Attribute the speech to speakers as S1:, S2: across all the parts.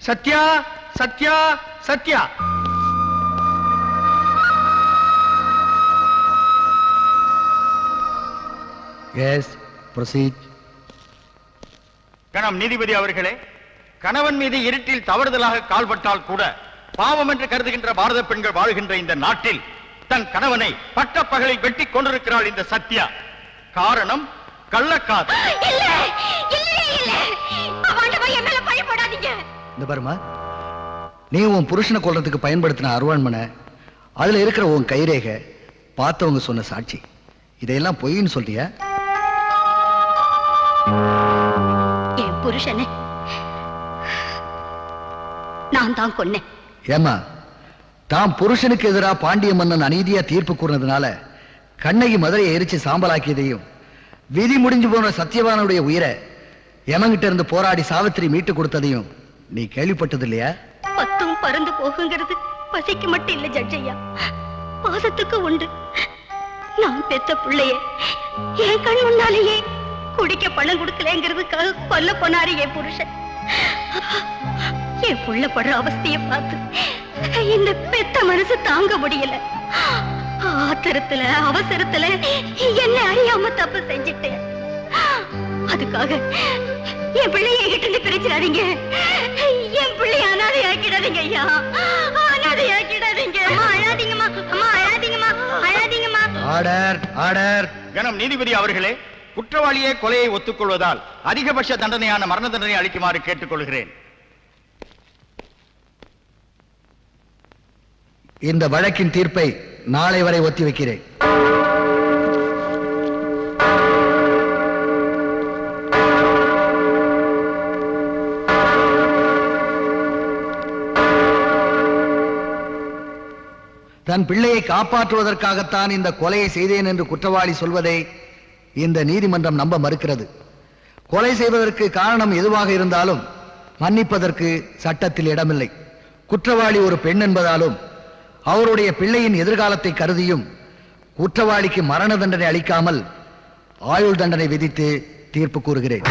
S1: Sathya, Sathya, Sathya.
S2: Yes, proceed.
S1: கணம் நீதிபதி அவர்களே, கணவன் மீது இருட்டில் தவறுதலாக கால்பட்டால் கூட பாவம் என்று கருதுகின்ற பாரத பெண்கள் வாழ்கின்ற இந்த நாட்டில் தன் கணவனை பட்டப்பகலில் வெட்டி கொண்டிருக்கிறாள் இந்த சத்யா. காரணம் கள்ளக்காதல்.
S2: இந்த பாருமா, நீ உன் புருஷனை கொல்றதுக்கு பயன்படுத்தின அருவாண்மனை, அதுல இருக்கிற உன் கைரேக பார்த்தவங்க சொன்ன சாட்சி, இதையெல்லாம் பொய்ன்னு சொல்றியா?
S3: என் புருஷனை நான் தான் கொன்னேன்.
S2: ஏமா, தான் புருஷனுக்கு எதிராக பாண்டிய மன்னன் அநீதியா தீர்ப்பு கூறினதுனால கண்ணகி மதுரையை எரிச்சு சாம்பலாக்கியதையும், விதி முடிஞ்சு போன சத்தியவானுடைய உயிரை எமங்கிட்ட இருந்து போராடி சாவித்திரி மீட்டு கொடுத்ததையும் நீ கேள்விப்பட்டது இல்லையா?
S3: பத்தும் பறந்து போகுங்கிறது பசிக்கு மட்டும் இல்ல ஜட்ஜையா, பாசத்துக்கு உண்டு. நான் பெத்த பிள்ளையே என் கண் முன்னாலேயே குடிக்க பணம் கொடுக்கலங்கிறதுக்காக கொல்ல போனாரு என் புருஷன். என் புள்ள படுற அவஸ்தைய பார்த்து இந்த பெத்த மனசு தாங்க முடியல. ஆத்திரத்துல அவசரத்துல என்ன அறியாம தப்பு செஞ்சிட்டேன். அதுக்காக என் பிள்ளைய கிட்ட பிரிச்சிடாதீங்க. என் பிள்ளைய அனாதை ஆக்கிடாதீங்க ஐயா, அனாதை ஆக்கிடாதீங்க. அம்மா அழாதீங்கம்மா, அம்மா அழாதீங்கம்மா, அழாதீங்கம்மா.
S2: Order, order.
S1: கணம் நீதிபதி அவர்களே, குற்றவாளியே கொலையை ஒத்துக்கொள்வதால் அதிகபட்ச தண்டனையான மரண தண்டனை அளிக்குமாறு கேட்டுக்கொள்கிறேன்.
S2: இந்த வழக்கின் தீர்ப்பை நாளை வரை ஒத்தி வைக்கிறேன். தன் பிள்ளையை காப்பாற்றுவதற்காகத்தான் இந்த கொலையை செய்தேன் என்று குற்றவாளி சொல்வதை இந்த நீதிமன்றம் நம்ப மறுக்கிறது. கொலை செய்வதற்கு காரணம் எதுவாக இருந்தாலும் மன்னிப்பதற்கு சட்டத்தில் இடமில்லை. குற்றவாளி ஒரு பெண் என்பதாலும் அவருடைய பிள்ளையின் எதிர்காலத்தை கருதியும் குற்றவாளிக்கு மரண தண்டனை அளிக்காமல் ஆயுள் தண்டனை விதித்து தீர்ப்பு கூறுகிறேன்.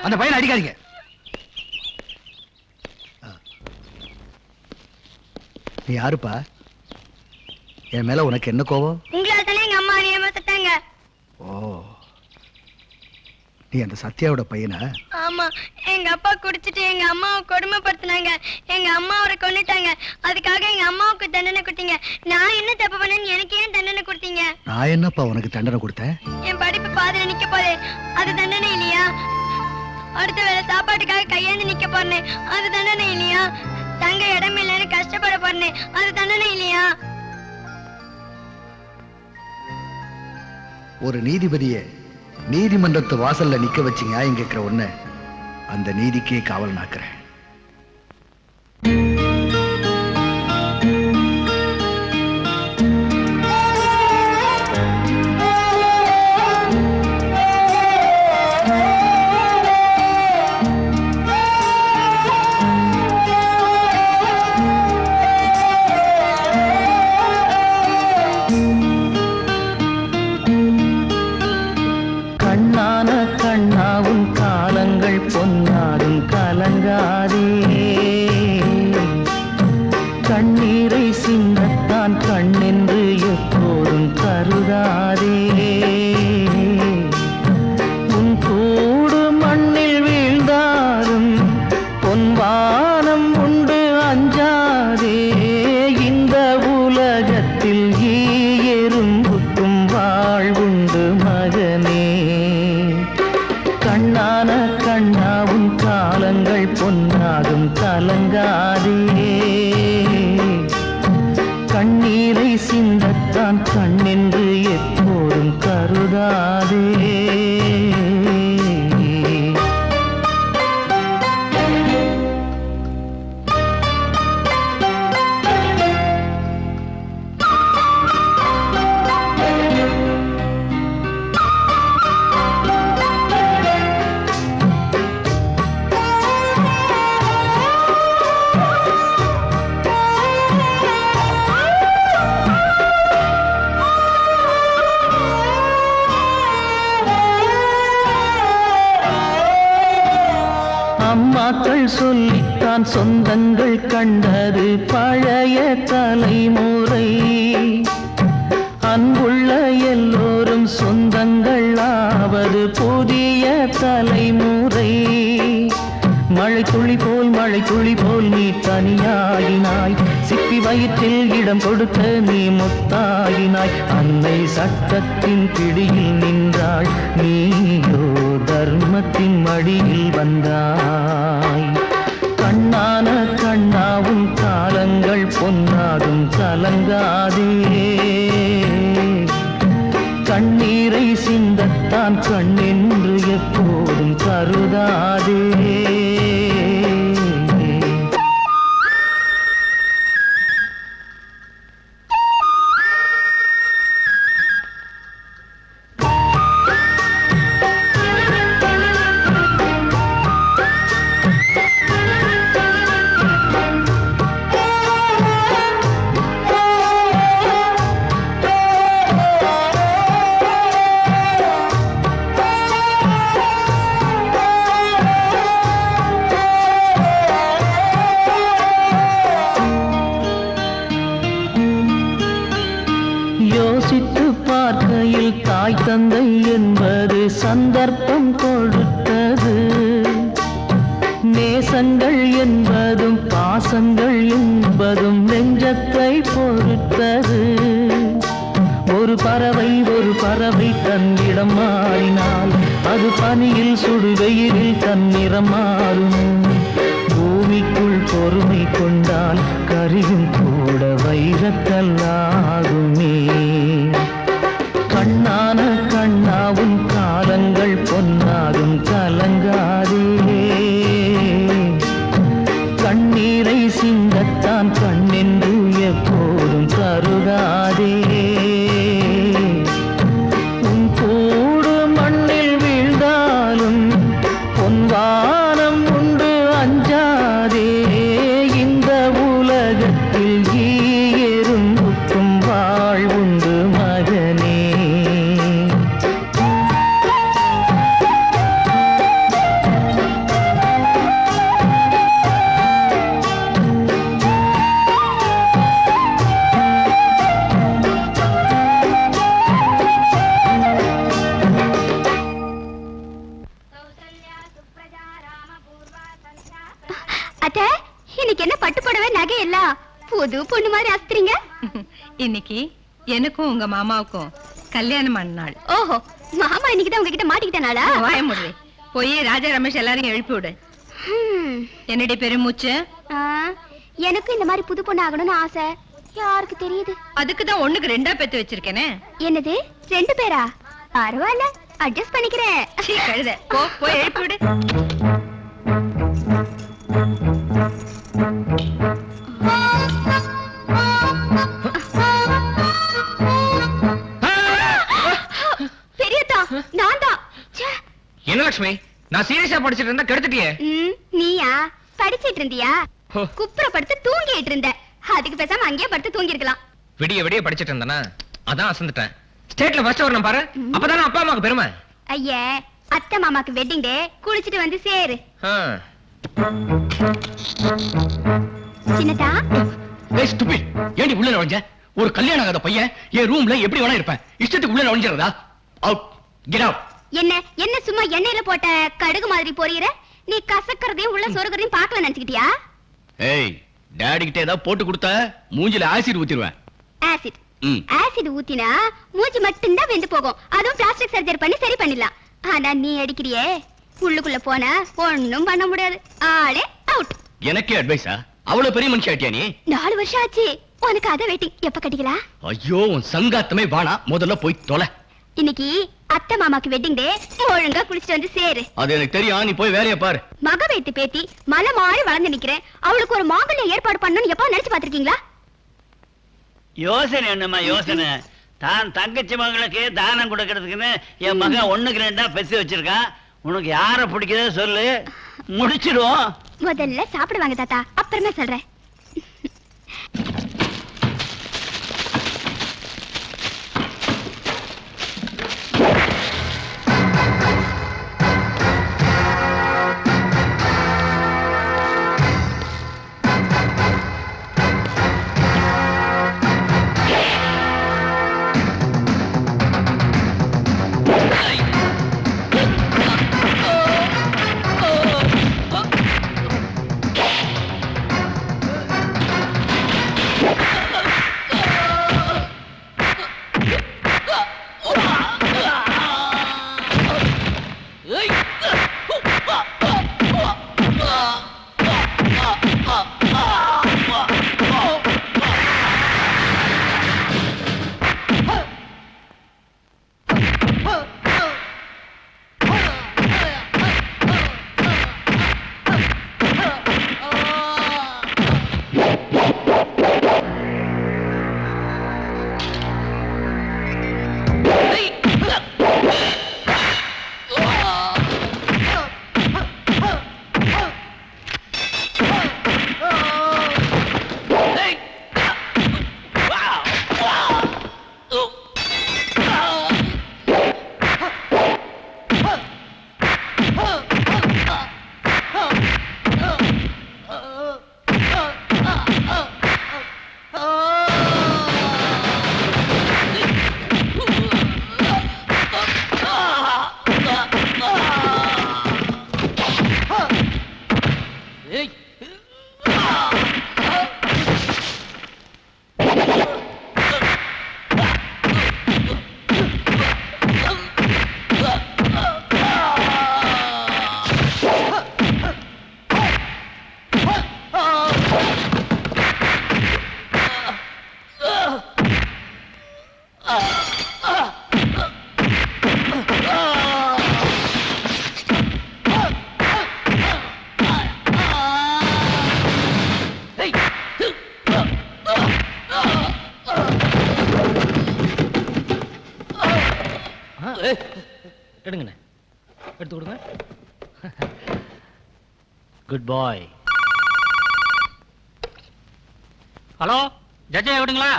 S2: அந்த பையனை அடிக்காதீங்க. நீ யாருப்பா? என் மேல உனக்கு என்ன கோபம்?
S3: உங்களால தானே எங்க அம்மா ஏமாத்திட்டாங்க.
S2: ஓ, நீ அந்த சத்யாவோட பையனா?
S3: ஆமா, எங்க அப்பா குடிச்சிட்டு எங்க அம்மாவை கொடுமைப்படுத்தினாங்க. எங்க அம்மா அவரை கொன்னுட்டாங்க. அதுக்காக எங்க அம்மாவுக்கு தண்டனை கொடுத்தீங்க. நான் என்ன தப்பு பண்ணேன்னு எனக்கு ஏன் தண்டனை கொடுத்தீங்க?
S2: நான் என்னப்பா உனக்கு தண்டனை கொடுத்தேன்?
S3: என் படிப்பு பாதியில நிக்க போதே, அது தண்டனை இல்லையா? அடுத்த வேலை சாப்பாட்டுக்காக கையேந்து நிக்க போறேன், அது தண்டனை இல்லையா? தங்க இடம் இல்லைன்னு கஷ்டப்பட போறேன், அது தண்டனை இல்லையா?
S2: ஒரு நீதிபதியை நீதிமன்றத்து வாசல்ல நிக்க வச்சு நியாயம் கேட்கிற ஒண்ணு அந்த நீதிக்கே காவல் நாக்குறேன்.
S4: வானம் உண்டு அஞ்சாதே, இந்த உலகத்தில் எறும்புக்கும் வாழ்வுண்டு மகனே. கண்ணான கண்ணாவும் காலங்கள் பொன்னாகும் கலங்காதே, கண்ணீரை சிந்தத்தான் கண்ணென்று எப்போதும் கருதாதே. அம்மாக்கள் சொல்லித்தான் சொந்தங்கள் கண்டது பழைய தலைமுறை. அன்புள்ள எல்லோரும் சொந்தங்கள் ஆவது புதிய தலைமுறை. மழை துளி போல் நீ தனியாகினாய், சிப்பி வயிற்றில் இடம் கொடுக்க நீ முத்தாகினாய். அன்னை சட்டத்தின் பிடியில் நின்றாள், நீயோ தர்மத்தின் மடியில் வந்தாய். கண்ணான கண்ணாவும் காலங்கள் பொன்னாகும் கலங்காதே, கண்ணீரை சிந்தத்தான் கண்ணென்று எப்போதும் கருதாதே. யோசித்து பார்க்கையில் தாய் தந்தை என்பது சந்தர்ப்பம் கொடுத்தது. நேசங்கள் என்பதும் பாசங்கள் என்பதும் நெஞ்சத்தை பொறுத்தது. ஒரு பறவை தன்னிடம் மாறினால் அது பனியில் சுடுவெயிலில் தன்னிறம் மாறும். பூமிக்குள் பொறுமை கொண்டால் கரியும் கூட வைரக்கல்லாகுமே. கண்ணான கண்ணாவும் காலங்கள் பொன்னாகும் கலங்காதே, கண்ணீரை சிந்தத்தான் கண்ணென்று எப்போதும் கருதாதே. உன் கூடு மண்ணில் வீழ்ந்தாலும் பொன்வானம் உண்டு அஞ்சாதே, இந்த உலகத்தில் எறும்புக்கும் வாழ்வுண்டு மகனே.
S3: அத்தை, இன்னைக்கு என்ன பட்டு புடவை நகை எல்லாம் புது பொண்ணு மாதிரி அஸ்திரீங்க?
S5: இன்னைக்கு எனக்கும் உங்க மாமாவுக்கும் கல்யாணம் ஆன நாள்.
S3: ஓஹோ, மாமா இன்னைக்குதான் உங்ககிட்ட மாட்டிக்கிட்டனாளா?
S5: வாய முடுவே, போய் ராஜா ரமேஷ் எல்லாரையும் எழுப்பி விடு. என்னடி பெருமூச்சு?
S3: எனக்கு இந்த மாதிரி புது பொண்ணு ஆகணும்னு ஆசை. யாருக்கு தெரியுது?
S5: அதுக்குதான் ஒண்ணுக்கு ரெண்டா பெத்து வச்சிருக்கேனே.
S3: என்னது, 2 பேரா? பரவாயில்ல, அட்ஜஸ்ட் பண்ணிக்கிறேன்.
S5: சீ கழுத, போய் எழுப்பி விடு.
S3: பெரியதா, நான் தான்.
S6: என்ன லட்சுமி, நான் சீரியஸா படிச்சிட்டு இருந்தா கெடுத்துட்டியே.
S3: நீயா படிச்சிட்டு இருந்தியா? குப்புறப்படுத்து தூங்கிட்டு இருந்த. அதுக்கு பேசாம அங்கேயே படுத்து தூங்கி இருக்கலாம்.
S6: விடிய விடிய படிச்சிட்டு இருந்தானா, அதான் அசந்துட்டேன். ஸ்டேட்ல ஃபர்ஸ்ட் வரணும் பாரு, அப்பதானே அப்பா அம்மாக்கு பெருமை.
S3: ஐயே, அத்தை மாமாக்கு வெட்டிங் டே, குளிச்சிட்டு வந்து சேரு. சின்னதா,
S1: ஏய் ஸ்டூபிட், ஏண்டி உள்ள நுழைஞ்ச? ஒரு கல்யாணம் ஆகாத பையன் என் ரூம்ல எப்படி வேணா இருப்பேன். இஷ்டத்துக்கு உள்ள நுழைஞ்சறதா? Out, get out.
S3: என்ன என்ன சும்மா எண்ணெயில போட்ட கடுகு மாதிரி பொரியிற? நீ கசக்கிறதையும் உள்ள சொருகிறதையும் பார்க்கல நினைச்சுக்கிட்டியா?
S7: ஏய், டாடி கிட்ட ஏதாவது போட்டு கொடுத்தா மூஞ்சில ஆசிட் ஊத்திடுவேன்.
S3: ஆசிட் ஆசிட் ஊத்தினா மூஞ்சி மட்டும்தான் வெந்து போகும். அதுவும் பிளாஸ்டிக் சர்ஜரி பண்ணி சரி பண்ணிடலாம். ஆனா நீ அடிக்கிறியே, உள்ளுக்குள்ள போனா ஒண்ணும் பண்ண முடியாது. ஆளே அவுட்.
S7: எனக்கே அட்வைஸா? அவ்வளவு பெரிய மனுஷன் ஆட்டியா நீ?
S3: 4 வருஷம் ஆச்சு. உனக்கு அதை வெயிட்டிங். எப்ப கட்டிக்கலாம்?
S7: ஐயோ, உன் சங்காத்தமே வானா, முதல்ல போய் தொலை.
S3: இன்னைக்கு அத்தை மாமாக்கு வெட்டிங் டே. ஒழுங்கா குளிச்சுட்டு வந்து சேரு.
S7: அது எனக்கு தெரியும், நீ போய் வேலைய பாரு.
S3: மக வெட்டி பேத்தி மலை மாறி வளர்ந்து நிக்கிறேன். அவளுக்கு ஒரு மாங்கல்யம் ஏற்பாடு பண்ணணும்னு எப்ப நினைச்சு பாத்திருக்கீங்களா?
S8: யோசனை என்னம்மா யோசனை? தான் தங்கச்சி மகளுக்கு தானம் கொடுக்கறதுக்குன்னு என் மகன் 1க்கு 2 பெசி வச்சிருக்கான். உனக்கு யார பிடிக்குதோ சொல்லு, முடிச்சிடுவோம்.
S3: முதல்ல சாப்பிடுவாங்க தாத்தா, அப்புறமே சொல்றேன்.
S6: எடுங்கண்ணே, எடுத்து கொடுங்க.
S8: குட் பாய். ஹலோ, ஜட்ஜா விடுங்களா?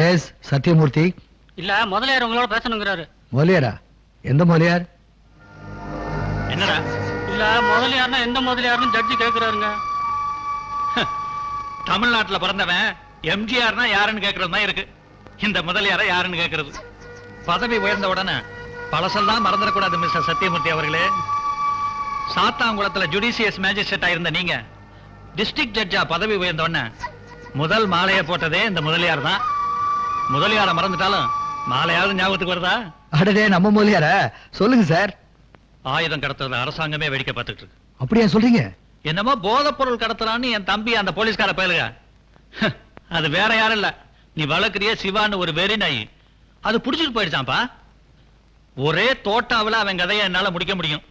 S2: எஸ் சத்யமூர்த்தி.
S8: இல்ல, முதலியார் உங்களோட பேசணுங்கிறாரு.
S2: மொழியாரா? எந்த மொழியார்?
S8: என்னடா? இல்ல, முதலியார்னா எந்த முதலியார்னு ஜட்ஜி கேக்குறாருங்க.
S1: தமிழ்நாட்டுல பிறந்தவன் எம்ஜிஆர்னா யாருன்னு கேக்குறது தான் இருக்கு. இந்த முதலியார யாருன்னு கேக்குறது. பதவி உயர்ந்த உடனே பழசெல்லாம் மறந்துடக்கூடாது மிஸ்டர் சத்யமூர்த்தி அவர்களே. சாத்தாங்குளத்துல ஜுடிஷியஸ் மேஜிஸ்ட்ரேட்டா இருந்த நீங்க டிஸ்ட்ரிக்ட் ஜட்ஜா பதவி உயர்ந்த உடனே முதல் மாலையை போட்டதே இந்த முதலியார் தான். முதலியார மறந்துட்டாலும் மாலையாவது ஞாபகத்துக்கு வருதா?
S2: அடடே, நம்ம மொழியாரா? சொல்லுங்க சார்.
S1: ஆயுதம் கடத்துறத அரசாங்கமே வேடிக்கை பார்த்துட்டு இருக்கு.
S2: அப்படியா சொல்றீங்க?
S1: என்னமோ போதைப் பொருள் கடத்தலான்னு என் தம்பி அந்த போலீஸ்கார பயலுக. அது வேற யாரும் இல்ல, நீ வளர்க்கிறிய சிவான்னு ஒரு வெறி நாய். அது புடிச்சிட்டு போயிடுச்சான்ப்பா. ஒரே தோட்டாவில அவன் கதையை என்னால முடிக்க முடியும்.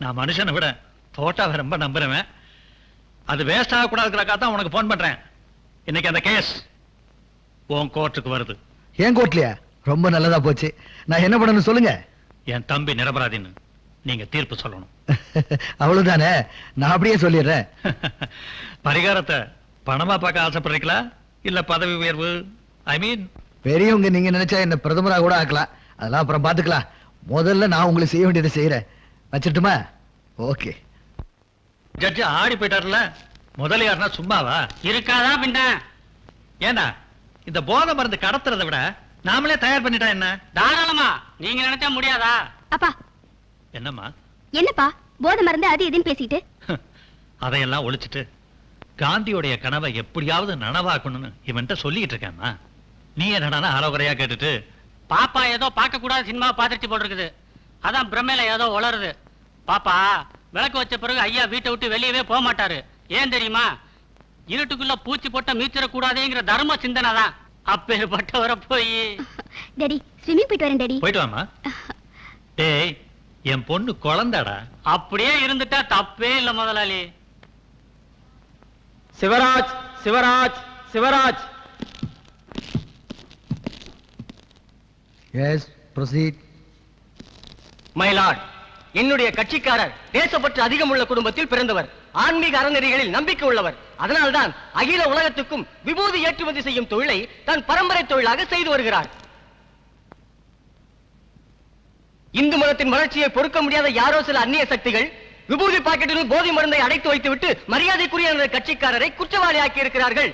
S1: நான் மனுஷனை விட தோட்டாவை ரொம்ப நம்புறவன். அது வேஸ்ட் ஆகக்கூடாதுக்காக தான் உனக்கு போன் பண்றேன். இன்னைக்கு அந்த கேஸ் உன் கோர்ட்டுக்கு வருது.
S2: ஏன் கோர்ட்லயா? ரொம்ப நல்லதா போச்சு. நான் என்ன பண்ணணும் சொல்லுங்க.
S1: என் தம்பி நிரபராதின்னு நீங்க தீர்ப்பு சொல்லணும்.
S2: அவ்வளவுதானே, நான் அப்படியே சொல்லிடுறேன்.
S1: பரிகாரத்தை பணமா பார்க்க ஆசைப்படுறீங்களா இல்ல பதவி உயர்வு? ஐ மீன்,
S2: பெரியவங்க நீங்க நினைச்சா என்ன பிரதமரா கூட ஆக்கலாம். அதெல்லாம் அப்புறம் பாத்துக்கலாம். முதல்ல நான் உங்களுக்கு செய்ய வேண்டியதை செய்யறேன். வச்சிட்டுமா? ஓகே.
S1: ஜட்ஜ் ஆடி போயிட்டார்ல, முதலியார்னா சும்மாவா?
S8: இருக்காதா பின்ன?
S1: ஏண்டா இந்த போதை மருந்து கடத்துறதை விட நாமளே தயார் பண்ணிட்டா என்ன?
S8: தாராளமா, நீங்க நினைச்சா முடியாதா?
S3: அப்பா,
S1: என்னம்மா?
S3: என்னப்பா போதை மருந்து அது இதுன்னு பேசிட்டு?
S9: அதையெல்லாம் ஒழிச்சிட்டு காந்தியோடைய கனவை எப்படியாவது நனவாக்கணும்னு இவன்ட்ட சொல்லிட்டு இருக்கேம்மா. நீ என்னடா அறகுறையா கேட்டுட்டு
S8: பாப்பா ஏதோ பார்க்க கூடாத சினிமா பார்த்துட்டு போட்டிருக்குது, அதான் பிரமையில ஏதோ உளருது. பாப்பா விளக்கு வச்ச பிறகு ஐயா வீட்டை விட்டு வெளியவே போக மாட்டாரு. ஏன் தெரியுமா? இருட்டுக்குள்ள பூச்சி போட்ட மீச்சிடக்கூடாதேங்கிற தர்ம சிந்தனை தான். அப்பேற்பட்டவரை போய்
S3: டாடி ஸ்விமிங் போயிட்டு வரேன் டாடி.
S9: போயிட்டு வாமா. டேய், என் பொண்ணு குழந்தாடா.
S8: அப்படியே இருந்துட்டா தப்பே இல்ல முதலாளி.
S6: Sivaraj, Sivaraj, Sivaraj.
S2: Yes, proceed.
S6: My lord, என்னுடைய கட்சிக்காரர் தேசப்பற்று அதிகம் உள்ள குடும்பத்தில் பிறந்தவர், ஆன்மீக அறநெறிகளில் நம்பிக்கை உள்ளவர். அதனால்தான் அகில உலகத்துக்கும் விபூதி ஏற்றுமதி செய்யும் தொழிலை தன் பரம்பரை தொழிலாக செய்து வருகிறார். இந்து மதத்தின் வளர்ச்சியை பொறுக்க முடியாத யாரோ சில அந்நிய சக்திகள் விபூதி பாக்கெட்டில் போதை மருந்தை அடைத்து வைத்துவிட்டு மரியாதைக்குரிய அந்த கட்சிக்காரரை குற்றவாளி ஆக்கி இருக்கிறார்கள்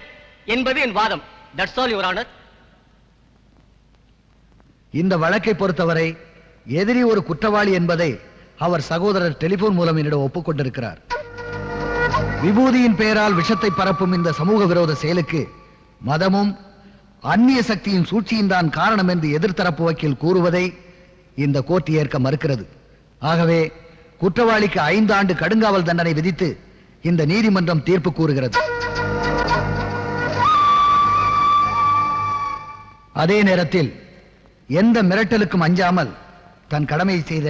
S6: என்பது என் வாதம். That's all your honour.
S2: இந்த வழக்கை பொறுத்தவரை எதிரி ஒரு குற்றவாளி என்பதை அவர் சகோதரர் டெலிபோன் மூலம் என்னிடம் ஒப்புக்கொண்டிருக்கிறார். விபூதியின் பெயரால் விஷத்தை பரப்பும் இந்த சமூக விரோத செயலுக்கு மதமும் அந்நிய சக்தியின் சூழ்ச்சியும் தான் காரணம் என்று எதிர்த்தரப்பு வக்கீல் கூறுவதை இந்த கோர்ட் ஏற்க மறுக்கிறது. ஆகவே குற்றவாளிக்கு 5 ஆண்டு கடுங்காவல் தண்டனை விதித்து இந்த நீதிமன்றம் தீர்ப்பு கூறுகிறது. அதே நேரத்தில் எந்த மிரட்டலுக்கும் அஞ்சாமல் தன் கடமையை செய்த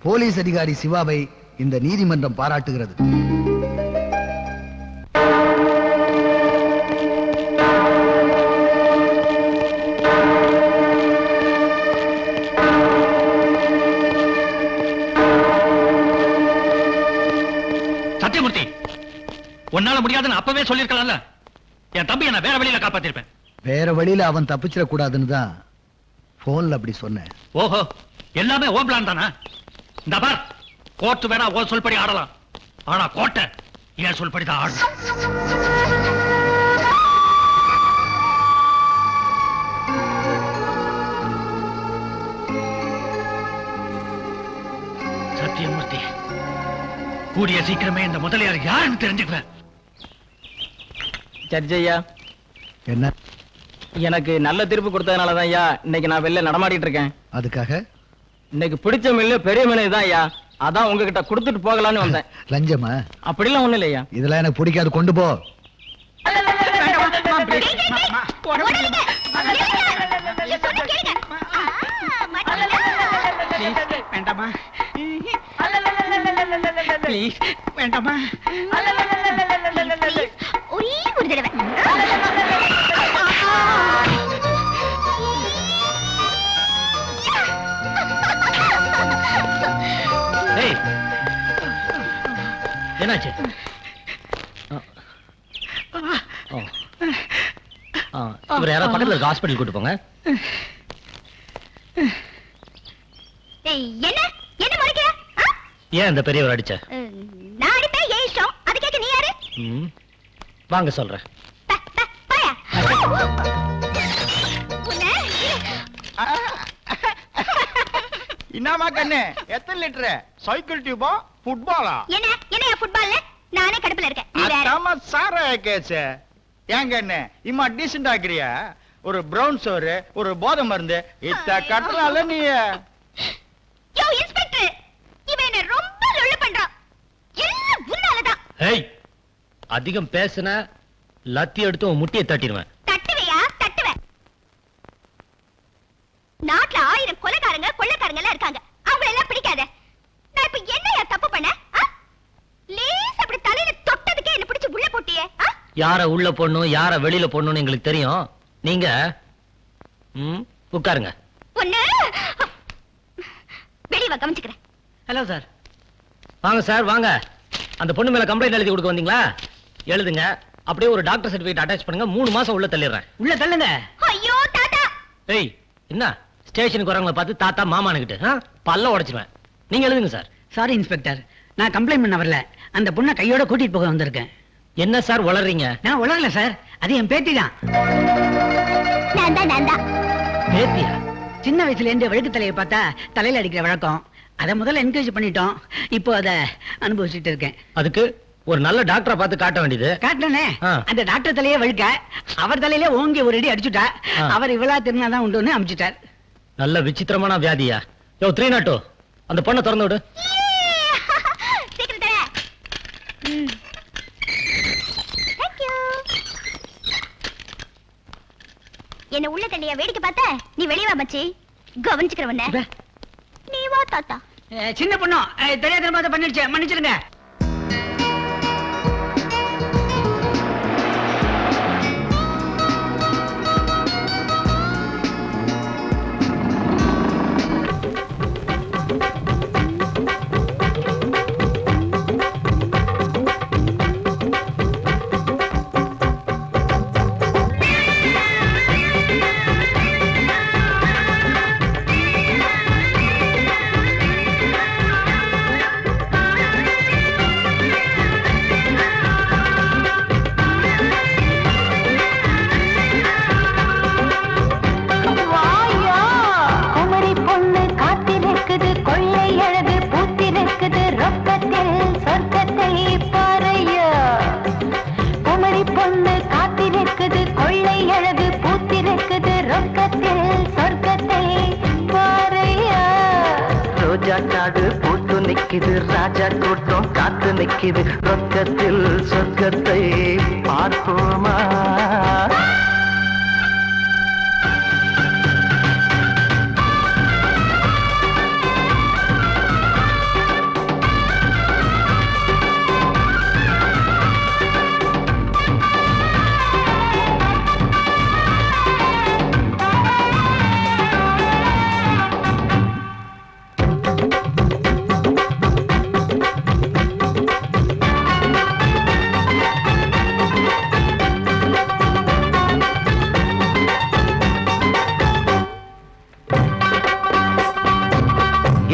S2: போலீஸ் அதிகாரி சிவாவை இந்த நீதிமன்றம் பாராட்டுகிறது.
S9: சத்தியமூர்த்தி, உன்னால முடியாதுன்னு அப்பவே சொல்லிருக்கலாம்ல. என் தம்பி என்ன வேற வழியில காப்பாத்திருப்பேன்.
S2: வேற வழியில அவன் தப்பிச்சிடக்கூடாதுன்னு தான் போன்ல அப்படி சொன்னேன்.
S9: ஓஹோ, எல்லாமே ஓ பிளான் தானா? இந்த பார், கோர்ட் வேணா ஓ சொல்படி ஆடலாம், ஆனா கோட்டை ஏன் சொல்படிதான் ஆடணும். சத்தியமூர்த்தி, கூடிய சீக்கிரமே இந்த முதலியார் யாருன்னு தெரிஞ்சுக்குவேன்.
S6: ஜட்ஜையா,
S2: என்ன?
S6: எனக்கு நல்ல தீர்ப்பு கொடுத்ததுனாலதான் ஐயா இன்னைக்கு நான் வெளில நடமாடிட்டு இருக்கேன்.
S2: அதுக்காக
S6: இன்னைக்கு பிடிச்ச மில்லு பெரிய மில்லு தான் ஐயா, அதான் உங்ககிட்ட கொடுத்துட்டு போகலான்னு வந்தேன்.
S2: லஞ்சமா?
S6: அப்படிலாம் ஒண்ணு இல்லையா.
S2: இதெல்லாம் எனக்கு பிடிக்காது, கொண்டு போ.
S5: வேண்டாமா ப்ளீஸ், வேண்டாமா.
S3: ஒரே ஒரு தடவை.
S6: ஏய், என்னாச்சு? இவர் யாராவது பக்கத்துல இருக்க ஹாஸ்பிட்டல் கூட்டு போங்க.
S3: என்ன என்ன மறைக்கிற?
S6: ஏன் இந்த பெரியவர் அடிச்ச?
S3: நான் அடிப்பேன், ஏன் இஷ்டம்? அது கேட்க நீ யாரு?
S6: வாங்க சொல்றேன்.
S1: என்னமா கண்ணு, எத்தனை லிட்டரு? சைக்கிள் டியூபா, ஃபுட்பாலா?
S3: என்ன என்ன ஃபுட்பால்ல நானே கடுப்புல இருக்கேன். நீ வேற.
S1: அதாம சார கேச்சே. ஏன் கண்ணு இம்மா டீசென்ட் ஆக்குறியா? ஒரு பிரவுன் சோறு, ஒரு போதை மருந்து இத்த கட்டலால நீ.
S3: யோ இன்ஸ்பெக்டர், இவன் என்ன ரொம்ப லொள்ளு பண்றான். எல்லாம் உன்னாலதான்.
S6: ஏய், அதிகம் பேசுன லத்தி எடுத்து உன் முட்டியை தட்டிடுவேன்.
S3: தட்டுவையா? தட்டுவேன். நாட்டுல 1000 கொலைகாரங்க கொள்ளைக்காரங்க எல்லாம் இருக்காங்க. அவங்க எல்லாம் பிடிக்காத. நான் இப்ப என்னையா தப்பு பண்ண? லேஸ் அப்படி தலையில தொட்டதுக்கே என்ன பிடிச்சு உள்ள போட்டியே.
S6: யார உள்ள போடணும் யார வெளியில போடணும்னு எங்களுக்கு தெரியும். நீங்க உட்காருங்க.
S3: பொண்ணு வெளிய கவனிச்சுக்கிறேன்.
S6: Hello sir. வாங்க சார் வாங்க. அந்த பொண்ணு மேல கம்ப்ளைண்ட் எழுதி கொடுக்க வந்தீங்களா? எழுதுங்க. அப்படியே ஒரு டாக்டர் சர்டிபிகேட் அட்டாச் பண்ணுங்க. 3 மாசம் உள்ள தள்ளிடுறேன்.
S5: உள்ள தள்ளுங்க.
S3: ஐயோ தாத்தா.
S6: ஏய், என்ன ஸ்டேஷனுக்கு வரவங்களை பார்த்து தாத்தா மாமானுக்கிட்டு பல்ல உடைச்சிருவேன். நீங்க எழுதுங்க சார்.
S5: சாரி இன்ஸ்பெக்டர், நான் கம்ப்ளைண்ட் பண்ண வரல. அந்த பொண்ணை கையோட கூட்டிட்டு போக வந்திருக்கேன்.
S6: என்ன சார் வளர்றீங்க?
S5: நான் உளரல சார், அது என் பேத்தி தான்.
S3: நான் தான்.
S6: பேத்தியா?
S5: சின்ன வயசுல இருந்து வழுக்கு தலையை பார்த்தா தலையில அடிக்கிற வழக்கம். அதை முதல்ல என்கரேஜ் பண்ணிட்டோம். இப்போ அதை அனுபவிச்சுட்டு இருக்கேன்.
S6: அதுக்கு ஒரு நல்ல டாக்டரை பார்த்து காட்ட வேண்டியது.
S10: காட்டனே
S6: ஆ.
S10: அந்த டாக்டர் தலையே வழுக்க அவர் தலையில ஓங்கி ஒரு அடி அடிச்சுட்டா
S6: ஆ.
S10: அவர் இவ்வளவு திருநாதான் உண்டுன்னு அமிச்சுட்டார்.
S6: நல்ல விசித்திரமான வியாதியா? யோ 302 அந்த பொண்ணை திறந்து விடு.
S3: சீக்கிரம் தர. Thank you. என்ன உள்ள தள்ளியா வேடிக்கை பார்த்த? நீ வெளிய வா மச்சி. கவனிச்சுக்கிறவனே. நீ வா தாத்தா.
S10: சின்ன பொண்ணு தெரியாத மாதிரி பண்ணிடுச்சு, மன்னிச்சிருங்க.
S4: காடு பூத்து நிக்குது, ராஜா கூட்டம் காத்து நிக்குது, ரொக்கத்தில் சொர்க்கத்தை பார்ப்போமா?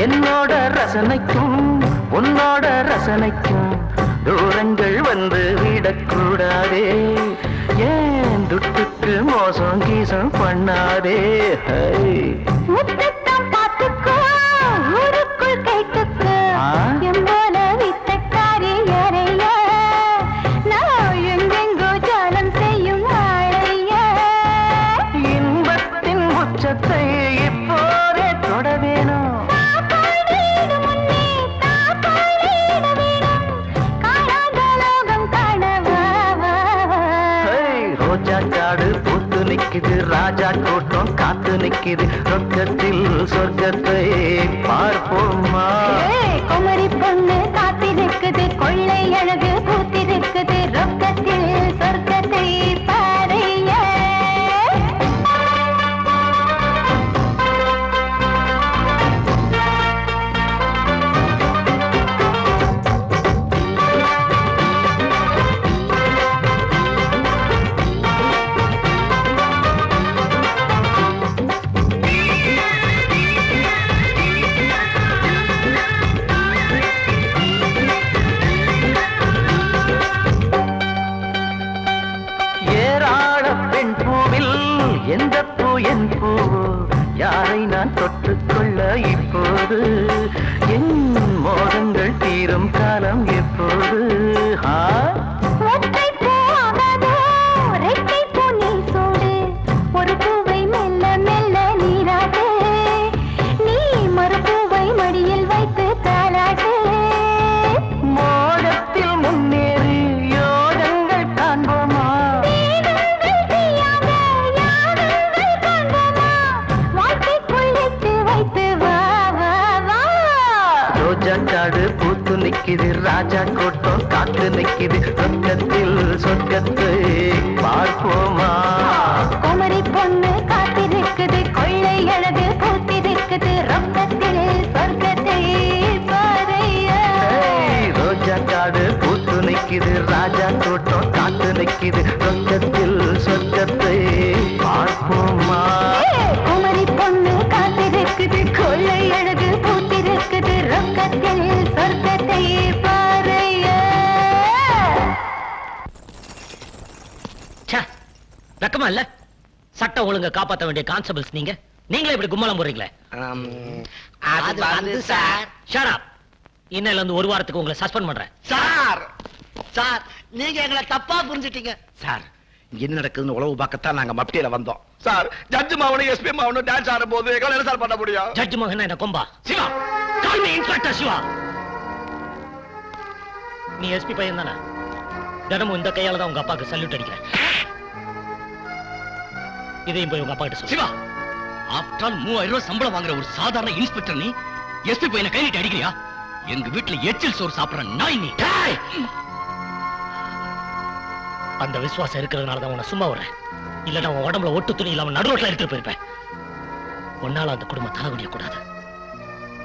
S4: என்னோட ரசனைக்கும் உன்னோட ரசனைக்கும் தூரங்கள் வந்து விடக்கூடாதே, ஏன் துட்டுக்கு மோசம் கீசம் பண்ணாதே. இன்பத்தின் உச்சத்தை இப்போதே தொட வேணும். காடு பூத்து நிக்குது, ராஜா கூட்டம் காத்து நிக்குது, ரொக்கத்தில் சொர்க்கத்தை பார்ப்போமா?
S3: குமரி பொண்ணு காத்திருக்குது, கொள்ளை அழகு பூத்திருக்குது, ரொக்கத்தில் சொர்க்கத்தை பாறைய.
S4: எந்த பூ என் பூவோ, யாரை நான் தொட்டுக்கொள்ள இப்போது, என் மோகங்கள் தீரும் காலம் எப்போது?
S3: ஒரு பூவை மெல்ல மெல்ல நீராட்டு, நீ மறுபூவை மடியில் வைத்து தாளாட்டு.
S4: மோகத்தில் முன்னேறி யோகங்கள் காண்போமா? காடு பூத்து நிக்குது, ராஜா கூட்டம் காத்து நிக்குது, ரொக்கத்தில் சொர்க்கத்தை பார்ப்போமா?
S3: குமரி பொண்ணு காத்திருக்குது, கொள்ளை அழகு பூத்திருக்குது, ரொக்கத்தில் சொர்க்கத்தை பாறைய.
S4: ரோஜா காடு பூத்து நிக்குது, ராஜா கூட்டம் காத்து நிக்குது, ரொக்கத்தில் சொர்க்கத்தை பார்ப்போமா?
S3: குமரி பொண்ணு காத்திருக்குது, கொள்ளை அழகு பூத்திருக்குது, ரொக்கத்தில் சொர்க்கத்தை பாறைய.
S6: வெக்கமா இல்ல? சட்டம் ஒழுங்க காப்பாற்ற வேண்டிய கான்ஸ்டபிள்ஸ் நீங்களே இப்படி கும்மலம் போடுறீங்களே.
S10: அது வந்து சார்,
S6: ஷட் அப். இன்னையில இருந்து ஒரு வாரத்துக்கு உங்களை சஸ்பெண்ட் பண்றேன்.
S10: சார் சார் நீங்க எங்களை தப்பா புரிஞ்சுட்டீங்க.
S11: சார் இங்க என்ன நடக்குதுன்னு உளவு பார்க்கத்தான் நாங்க மப்டியில வந்தோம். சார் ஜட்ஜ் மாவனும் எஸ்பி மாவனும் டான்ஸ் ஆடும் போது எங்களை என்ன சார் பண்ண முடியும்?
S9: ஜட்ஜ் மகன் என்ன கொம்பா?
S11: Siva,
S9: call me inspector Siva. நீ எஸ்பி பையன் தானே? தினமும் இந்த கையால தான் உங்க அப்பாக்கு சல்யூட் அடிக்கிறேன். இதையும் போய் உங்க அப்பா கிட்ட சொல்லு.
S7: சிவா, ஆஃப்டர் ஆல் 3000 ரூபாய் சம்பளம் வாங்குற ஒரு சாதாரண இன்ஸ்பெக்டர் நீ எஸ்பி பையனை கை நீட்டி அடிக்கிறியா? எங்க வீட்டுல எச்சில் சோறு சாப்பிடுற நாய் நீ.
S9: அந்த விசுவாசம் இருக்கிறதுனால தான் உன்னை சும்மா விடுறேன். இல்லன்னா உன் உடம்புல ஒட்டு துணி இல்லாம நடுரோட்ல எடுத்துட்டு போயிருப்பேன். உன்னால அந்த குடும்பம் தலைவலிய கூடாது.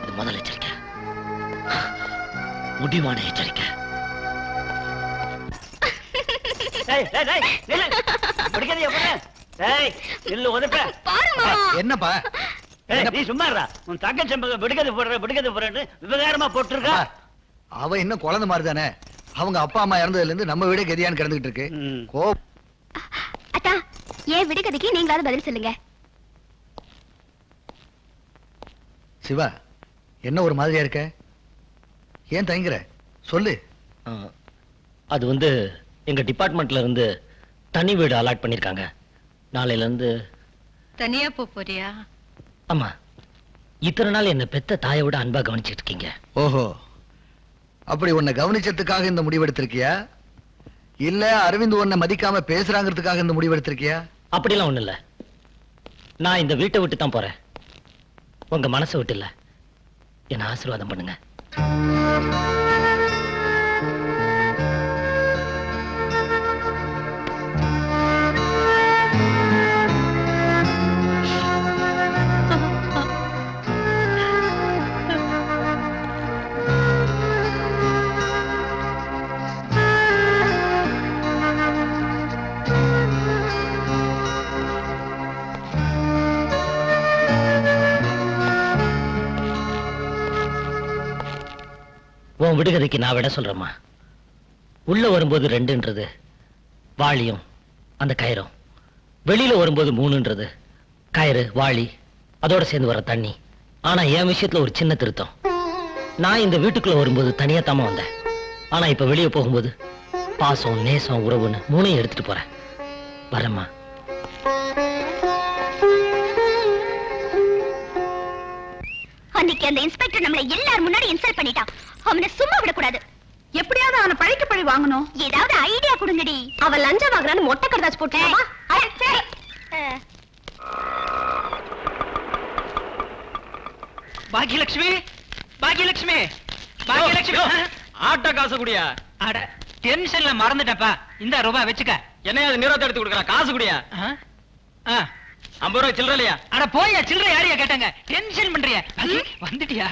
S9: அது முதல் எச்சரிக்கை. முடிவான எச்சரிக்கை.
S2: என்னப்பா?
S10: நீ சும்மா உன் தங்கச்சி விடுகதை போடுறேன்னு விவகாரமா போட்டிருக்கா.
S2: அவ என்ன குழந்தை மாதிரி தானே. அவங்க அப்பா அம்மா இறந்ததுல இருந்து நம்ம வீடே கதியான்னு கிடந்துகிட்டு இருக்கு.
S3: அத்தா, ஏன் விடுகதைக்கு நீங்களாவது பதில் சொல்லுங்க.
S2: சிவா, என்ன ஒரு மாதிரியா இருக்க? ஏன் தயங்குற? சொல்லு.
S9: அது வந்து எங்க டிபார்ட்மெண்ட்ல இருந்து தனி வீடு அலாட் பண்ணிருக்காங்க. நாளையில இருந்து
S5: தனியா போறியா?
S9: ஆமா. இத்தனை நாள் என்ன பெத்த தாயை விட அன்பா கவனிச்சிட்டு இருக்கீங்க.
S2: ஓஹோ, அப்படி உன்னை கவனிச்சதுக்காக இந்த முடிவெடுத்திருக்கியா? இல்ல அரவிந்த் உன்னை மதிக்காம பேசுறாங்கிறதுக்காக இந்த முடிவெடுத்திருக்கியா?
S9: அப்படிலாம் ஒண்ணு இல்ல. நான் இந்த வீட்டை விட்டு தான் போறேன். உங்க மனசை விட்டு இல்ல. என்ன ஆசீர்வாதம் பண்ணுங்க. உன் விடுகதைக்கு நான் விட சொல்றேம்மா. உள்ள வரும்போது 2ன்றது வாளியும் அந்த கயிறும், வெளியில வரும்போது 3ன்றது கயிறு வாளி அதோட சேர்ந்து வர தண்ணி. ஆனா என் விஷயத்துல ஒரு சின்ன திருத்தம். நான் இந்த வீட்டுக்குள்ள வரும்போது தனியா தாமா வந்தேன். ஆனா இப்ப வெளியே போகும்போது பாசம் நேசம் உறவுன்னு 3ஐயும் எடுத்துட்டு போறேன். வரேம்மா.
S3: அன்னைக்கு அந்த இன்ஸ்பெக்டர் நம்மள எல்லாரும் முன்னாடி இன்சல்ட் பண்ணிட்டான். அவனை சும்மா விடக்கூடாது.
S5: எப்படியாவது அவனை பழிக்கு பழி வாங்கணும்.
S3: ஏதாவது ஐடியா கொடுங்கடி. அவன் லஞ்சம் வாங்குறான்னு மொட்டை கருதாச்சு போட்டுமா?
S10: பாக்கியலட்சுமி, பாக்கியலட்சுமி, பாக்கியலட்சுமி.
S6: ஆட்டோ காசு குடியா?
S10: அட டென்ஷன்ல மறந்துட்டப்பா. இந்த ரூபாய் வச்சுக்க.
S6: என்ன அது நிறத்தை எடுத்து கொடுக்குறா? காசு குடியா? 50 ரூபாய் சில்லற இல்லையா?
S10: அட போயா, சில்லறை யாரையா கேட்டாங்க? டென்ஷன் பண்றியா? பாக்கி வந்துட்டியா?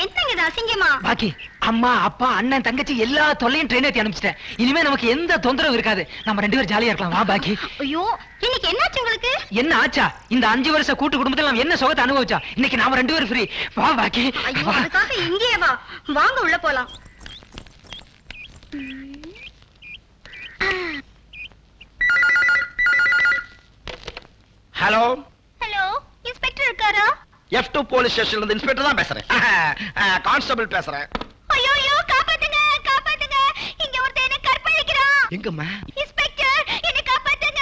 S3: என்னங்க இது அசிங்கமா?
S10: பாக்கி அம்மா அப்பா அண்ணன் தங்கச்சி எல்லா தொல்லையும் ட்ரெயின் ஏத்தி அனுப்பிச்சிட்டேன். இனிமே நமக்கு எந்த தொந்தரவும் இருக்காது. நம்ம 2 பேரும் ஜாலியா இருக்கலாம். வா பாக்கி.
S3: ஐயோ, இன்னைக்கு என்னாச்சு உங்களுக்கு?
S10: என்ன ஆச்சா? இந்த 5 வருஷ கூட்டு குடும்பத்துல நம்ம என்ன சுகத்தை அனுபவிச்சா? இன்னைக்கு நாம 2 பேரும் ஃப்ரீ. வா பாக்கி.
S3: ஐயோ, அதுக்காக இங்கேயே வா. வாங்க உள்ள போலாம்.
S11: ஹலோ
S3: ஹலோ, இன்ஸ்பெக்டர் இருக்காரா?
S11: F2 போலீஸ் ஸ்டேஷன்ல இருந்து இன்ஸ்பெக்டர் தான் பேசுறேன். கான்ஸ்டபிள் பேசுறேன்.
S3: ஐயோ ஐயோ, காப்பாத்துங்க காப்பாத்துங்க. இங்க ஒருத்தன் என்ன கற்பழிக்கிறான்.
S11: எங்கம்மா?
S3: இன்ஸ்பெக்டர், என்ன காப்பாத்துங்க.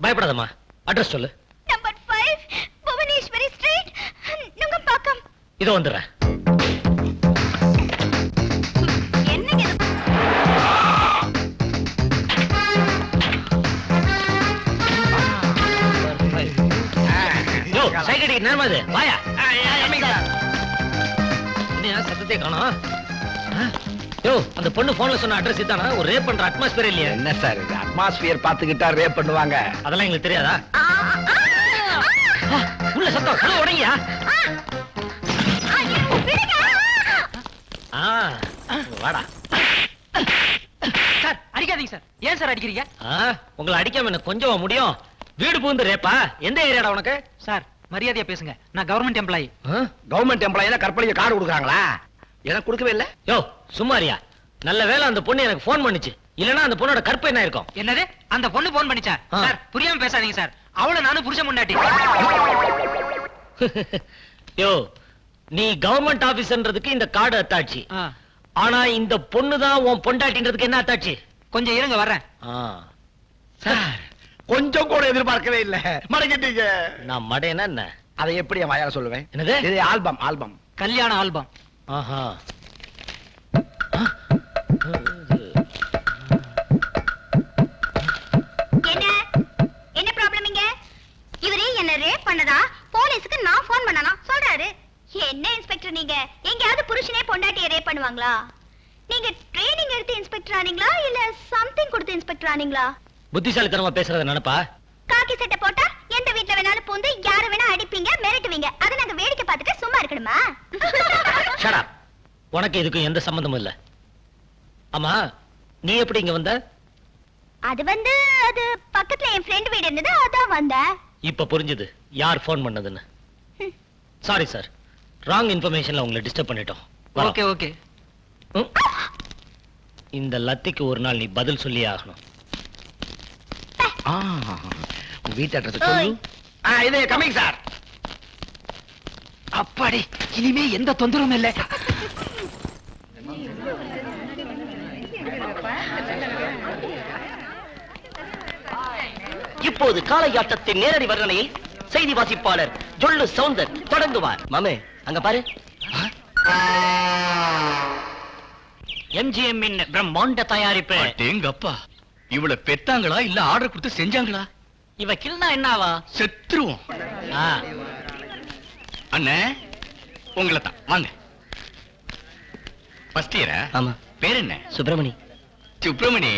S9: பயப்படாதம்மா. அட்ரஸ் சொல்லு.
S3: Number 5 Bhuvaneswari street, Nungambakkam.
S9: இதோ வந்துடுறேன்.
S3: என்னங்க இது?
S9: யோ, சைக்கிள் அடிக்க நேரமா இது. வாயா. என்ன சத்தத்தை காணோம்? யோ, அந்த பொண்ணு போன்ல சொன்ன அட்ரஸ் இதானா? ஒரு ரேப் பண்ற அட்மாஸ்பியர் இல்லையா?
S11: என்ன சார் இது? அட்மாஸ்பியர் பாத்துக்கிட்டா ரேப் பண்ணுவாங்க.
S9: அதெல்லாம் எங்களுக்கு தெரியாதா? உள்ள சத்தம். கதவு உடைங்கயா. வாடா.
S10: சார் அடிக்காதீங்க சார். ஏன் சார் அடிக்கிறீங்க?
S9: உங்களை அடிக்காம என்ன கொஞ்சம் முடியும்? வீடு பூந்து ரேப்பா? எந்த ஏரியாடா உனக்கு?
S10: சார் மரியாதையா பேசுங்க. நான் கவர்மெண்ட் எம்ப்ளாயி.
S11: கவர்மெண்ட் எம்ப்ளாயினா கற்பழிக்க கார்டு கொடுக்குறாங்களா? எனக்கு கொடுக்கவே இல்ல.
S9: யோ சும்மாரியா. நல்ல வேளை அந்த பொண்ணு எனக்கு போன் பண்ணுச்சு. இல்லனா அந்த பொண்ணோட கற்பை என்ன இருக்கும்?
S10: என்னது? அந்த பொண்ணு போன் பண்ணிச்சா? சார் புரியாம பேசாதீங்க சார். அவள நானும் புருஷன் முன்னாடி.
S9: யோ, நீ கவர்மெண்ட் ஆபீசர்ன்றதுக்கு இந்த கார்டு அத்தாட்சி. ஆனா இந்த பொண்ணு தான் உன் பொண்டாட்டின்றதுக்கு என்ன அத்தாச்சு?
S10: கொஞ்சம் இருங்க வர்றேன்.
S11: சார் கொஞ்சம் கூட எதிர்பார்க்கவே இல்ல, மடக்கிட்டீங்க.
S9: நான் மடையனா என்ன?
S11: அதை எப்படி என் வாயால சொல்லுவேன்?
S9: என்னது?
S11: இது ஆல்பம், ஆல்பம்.
S10: கல்யாண ஆல்பம்.
S9: ஆஹா.
S3: என்ன ப்ராப்ளம் இங்க? இவரே என்ன ரேப் பண்ணதா போலீஸ்க்கு நான் போன் பண்ணனா சொல்றாரு. என்ன இன்ஸ்பெக்டர் நீங்க? எங்கயாவது புருஷனே பொண்டாட்டியை ரேப் பண்ணுவாங்களா? நீங்க ட்ரெய்னிங் எடுத்து இன்ஸ்பெக்டர் ஆனீங்களா இல்ல சம்திங் கொடுத்து இன்ஸ்பெக்டர் ஆனீங்களா?
S9: புத்திசாலித்தனமா பேசுறத நினைப்பா?
S3: காக்கி சட்டை போட்டா எந்த வீட்ல வேணாலும் பூந்து யார வேணா அடிப்பீங்க, மிரட்டுவீங்க. அத நாங்க வேடிக்கை பார்த்துட்டு சும்மா இருக்கணுமா?
S9: Shut up. உனக்கு இதுக்கு எந்த சம்பந்தமும் இல்ல. ஆமா, நீ எப்படி இங்க வந்த?
S3: அது பக்கத்துல என் ஃப்ரெண்ட் வீடு இருந்தது, அதான் வந்தேன்.
S9: இப்ப புரிஞ்சது யார் போன் பண்ணதுன்னு. சாரி சார், ராங் இன்ஃபர்மேஷன்ல உங்களை டிஸ்டர்ப் பண்ணிட்டோம்.
S10: Okay okay.
S9: இந்த லத்திக்கு ஒரு நாள் நீ பதில் சொல்லியே ஆகணும்.
S11: வீட்டு அட்ரஸ் சொல்லு. இது கமிங் சார்.
S10: அப்பாடி, இனிமே எந்த தொந்தரவும் இல்லை.
S6: இப்போது காளையாட்டத்தின் நேரடி வர்ணனையை செய்தி வாசிப்பாளர் ஜொல்லு சவுந்தர் தொடங்குவார். மாமே அங்க பாரு.
S8: MGM இன் பிரம்மாண்ட தயாரிப்பு.
S7: எங்கப்பா, இவளை பெத்தாங்களா இல்ல ஆர்டர் கொடுத்து செஞ்சாங்களா?
S8: இவ கில்னா என்னவா?
S7: செத்துருவோம். அண்ணே உங்களை தான் வாங்க. ஃபர்ஸ்ட் இயரா?
S6: ஆமா.
S7: பேர் என்ன?
S6: சுப்பிரமணி.
S7: சுப்பிரமணி,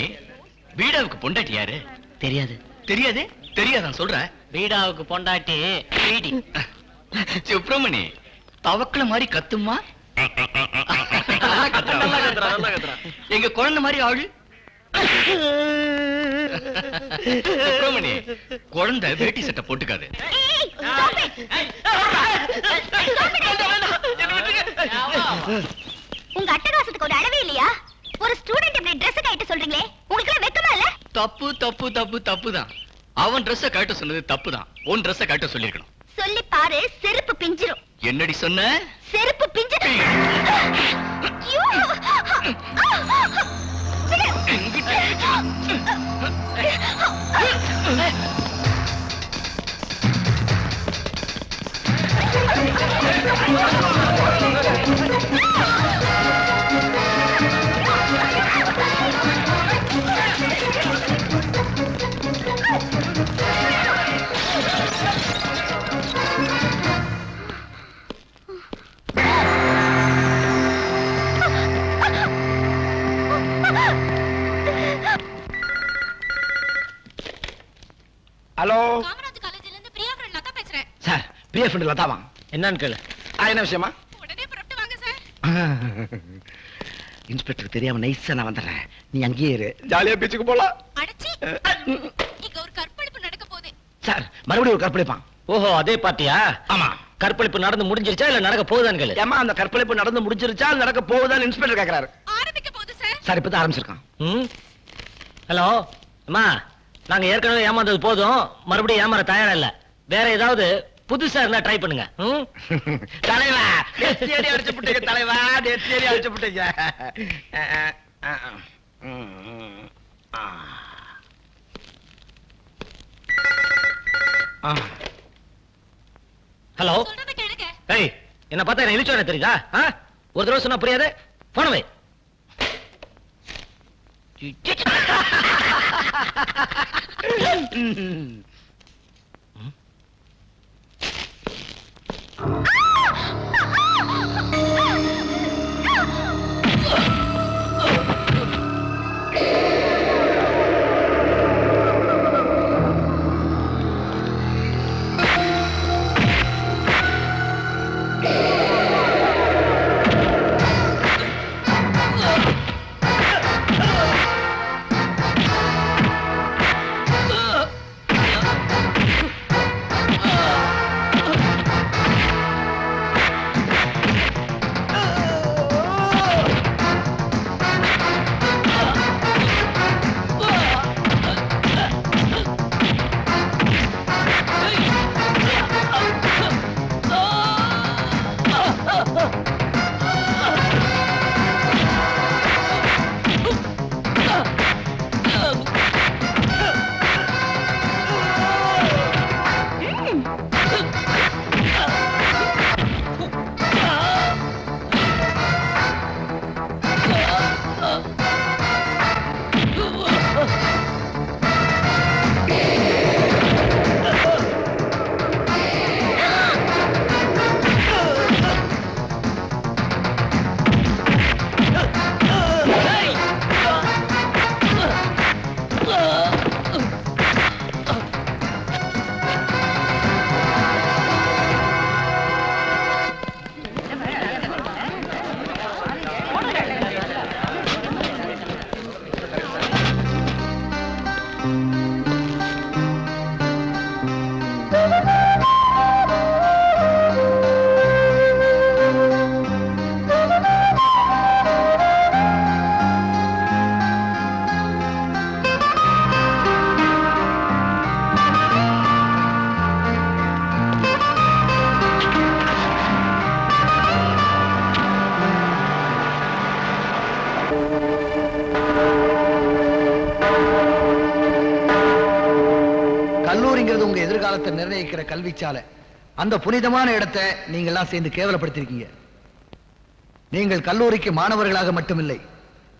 S7: வீடாவுக்கு பொண்டாட்டி யாரு?
S6: தெரியாது.
S7: தெரியாது? தெரியாதான் சொல்ற?
S8: வீடாவுக்கு பொண்டாட்டி வீடி.
S7: சுப்பிரமணி, தவக்கல மாதிரி கத்துமா? எங்க குழந்தை மாதிரி ஆளு. சுப்பிரமணி, குழந்தை வேட்டி சட்டை போட்டுக்காது.
S3: உங்க அட்டகாசத்துக்கு ஒரு அளவே இல்லையா? ஒரு ஸ்டூடண்ட் இப்படி Dress கட்ட சொல்றீங்களே, உங்களுக்கு எல்லாம் வெக்கமா இல்ல?
S7: தப்பு தப்பு தப்பு தப்பு தான். அவன் Dress கட்ட சொன்னது தப்பு தான். உன் Dress கட்ட சொல்லிருக்கணும்.
S3: சொல்லி பாரு, செருப்பு பிஞ்சிரும்.
S7: என்னடி சொன்ன?
S3: செருப்பு பிஞ்சிரும். ஐயோ!
S11: ஹலோ
S3: காமராஜ் காலேஜ்ல இருந்து பிரியா ஃப்ரெண்ட் லதா பேசுறேன்.
S11: சார், பிரியா ஃப்ரெண்ட் லதாவா?
S9: என்னன்னு கேளு.
S11: என்ன விஷயமா?
S3: உடனே புறப்பட்டு வாங்க சார்.
S11: இன்ஸ்பெக்டர் தெரியாம நைஸா நான் வந்துடுறேன். நீ அங்கேயே இரு, ஜாலியா பீச்சுக்கு போலாம்.
S3: அடச்சி, இங்க ஒரு கற்பழிப்பு நடக்க போகுது.
S11: சார், மறுபடியும் ஒரு கற்பழிப்பான்.
S9: ஓஹோ, அதே பார்ட்டியா?
S11: ஆமா.
S9: கற்பழிப்பு நடந்து முடிஞ்சிருச்சா இல்ல நடக்க போகுதான்னு கேளு.
S11: ஏமா அந்த கற்பழிப்பு நடந்து முடிஞ்சிருச்சா நடக்க போகுதான்னு இன்ஸ்பெக்டர் கேக்குறாரு.
S3: ஆரம்பிக்க போகுது சார்.
S11: சார், இப்பதான் ஆரம்பிச்சிருக்கான்.
S9: ஹலோ அம்மா, நாங்க ஏற்கனவே ஏமாந்தது போதும், மறுபடியும் ஏமாற தயாரா இல்ல. வேற ஏதாவது புதுசா இருந்தா ட்ரை பண்ணுங்க.
S11: தலைவா, நெத்தியடி அடிச்சு புட்டீங்க தலைவா, நெத்தியடி அடிச்சு புட்டீங்க.
S9: ஹலோ,
S3: சொல்றத கேளுங்க.
S9: ஏய், என்ன பார்த்தா என்ன இழுச்சோட தெரியுதா? ஒரு தடவை சொன்னா புரியாது. போனவே
S2: கல்லூரிங்கிறது உங்க எதிர்காலத்தை நிர்ணயிக்கிற கல்விச்சாலை. அந்த புனிதமான இடத்தை நீங்க எல்லாம் சேர்ந்து கேவலப்படுத்திருக்கீங்க. நீங்கள் கல்லூரிக்கு மாணவர்களாக மட்டுமில்லை,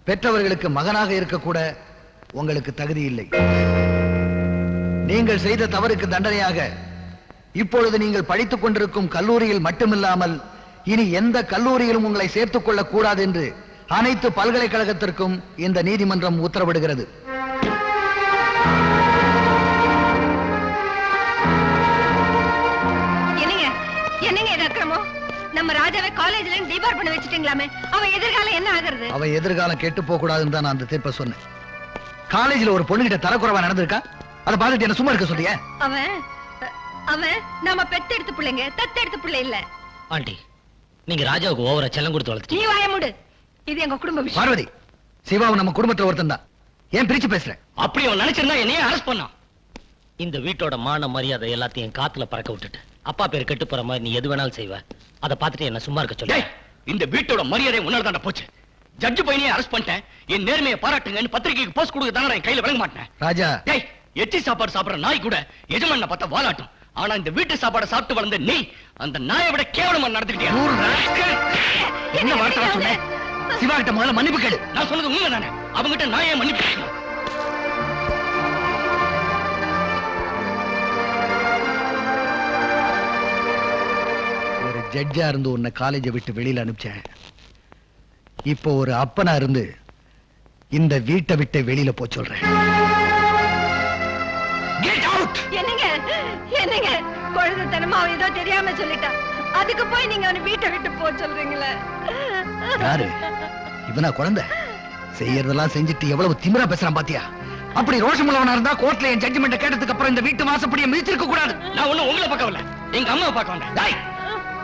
S2: பெற்றவர்களுக்கு மகனாக இருக்கக்கூட உங்களுக்கு தகுதி இல்லை. நீங்கள் செய்த தவறுக்கு தண்டனையாக இப்பொழுது நீங்கள் படித்துக் கொண்டிருக்கும் கல்லூரியில் மட்டுமில்லாமல் இனி எந்த கல்லூரியிலும் உங்களை சேர்த்துக் கொள்ளக் கூடாது என்று அனைத்து பல்கலைக்கழகத்திற்கும் இந்த நீதிமன்றம் உத்தரவிடுகிறது.
S5: என்னங்க இது அக்கிரமம்? நம்ம ராஜாவை காலேஜ்ல இருந்து டிபார் பண்ண வச்சிட்டீங்களாமே, அவன் எதிர்காலம் என்ன ஆகுறது?
S2: அவன் எதிர்காலம் கெட்டு போக கூடாதுன்னு தான் நான் அந்த தீர்ப்பை சொன்னேன். காலேஜ்ல ஒரு பொண்ணுகிட்ட தரக்குறைவா நடந்திருக்கா, அதை பார்த்துட்டு என்ன சும்மா இருக்க சொல்றியா?
S5: அவன் நாம பெத்தெடுத்த பிள்ளைங்க, தத்தெடுத்த பிள்ளை இல்ல.
S9: ஆண்டி, நீங்க ராஜாவுக்கு ஓவரா செல்லம் கொடுத்து வளர்த்து.
S5: நீ வாய மூடு, இது எங்க குடும்ப விஷயம்.
S2: பார்வதி, சிவாவும் நம்ம குடும்பத்துல ஒருத்தன் தான், ஏன் பிரிச்சு பேசுற?
S7: அப்படி அவன் நினைச்சிருந்தா என்னையே அரெஸ்ட் பண்ணான்.
S9: இந்த வீட்டோட மான மரியாதை எல்லாத்தையும் காத்துல பறக்க விட்டுட்டு அப்பா பேர் கெட்டு போற மாதிரி நீ எது வேணாலும் செய்வ. அதை பார்த்துட்டு என்ன சும்மா இருக்க சொல்லு.
S7: இந்த வீட்டோட மரியாதை உன்னால தாண்ட போச்சு. ஜட்ஜு பையனையே அரெஸ்ட் பண்ணிட்டேன், என் நேர்மையை பாராட்டுங்கன்னு பத்திரிகைக்கு போஸ்ட் கொடுக்க தானே என் கையில விளங்க மாட்டேன்.
S2: ராஜா,
S7: எச்சி சாப்பாடு சாப்பிடுற நாய் கூட எஜமான பார்த்தா வாலாட்டும். ஆனா இந்த வீட்டு சாப்பாடை சாப்பிட்டு வளர்ந்த நீ அந்த நாயை விட கேவலமா நடந்துக்கிட்டே.
S2: என்ன வார்த்தை சொன்ன? சிவா கிட்ட முதல்ல மன்னிப்பு கேளு.
S7: நான் சொன்னது உண்மை தானே, அவங்கிட்ட நாயே மன்னிப்பு கேட்கணும்.
S2: ஜட்ஜா இருந்து உன்னை காலேஜை விட்டு வெளியில அனுப்பிச்சேன். இப்போ ஒரு அப்பனா இருந்து இந்த வீட்டை விட்டு வெளியில போ சொல்றேன்.
S5: என்னங்க குழந்தைத்தனமா அவன் ஏதோ தெரியாம சொல்லிட்டான், அதுக்கு போய் நீங்க அவனை வீட்டை விட்டு போ சொல்றீங்களே.
S2: யாரு இவனா? குழந்தை செய்யறதெல்லாம் செஞ்சுட்டு எவ்வளவு திமிரா பேசுறான் பாத்தியா? அப்படி ரோஷமுள்ளவனா இருந்தா கோர்ட்ல என் ஜட்ஜ்மெண்ட் கேட்டதுக்கு அப்புறம் இந்த வீட்டு வாசப்படியை மிதிச்சிருக்க கூடாது.
S7: நான் ஒண்ணும் உங்களை பார்க்க வரல, எங்க அம்மாவை பார்க்க வந்தேன்.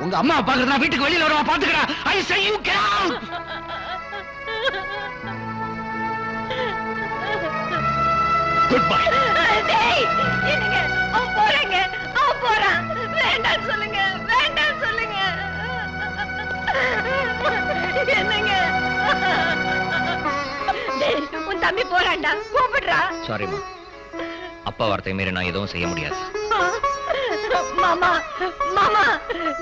S2: உங்க அம்மா பாக்குறதா வீட்டுக்கு வெளியில வரவா பாத்துக்கிறா. I say you get out.
S7: Good bye.
S5: டேய், என்னங்க அவன் போறாங்க, அவன் போறான். வேண்டாம் சொல்லுங்க, வேண்டாம் சொல்லுங்க. என்னங்க? டேய், உன் தம்பி போறான்டா, கூப்பிடுறா.
S12: சாரிமா, அப்பா வார்த்தை மீறி நான் எதுவும் செய்ய முடியாது.
S5: மாமா, மாமா,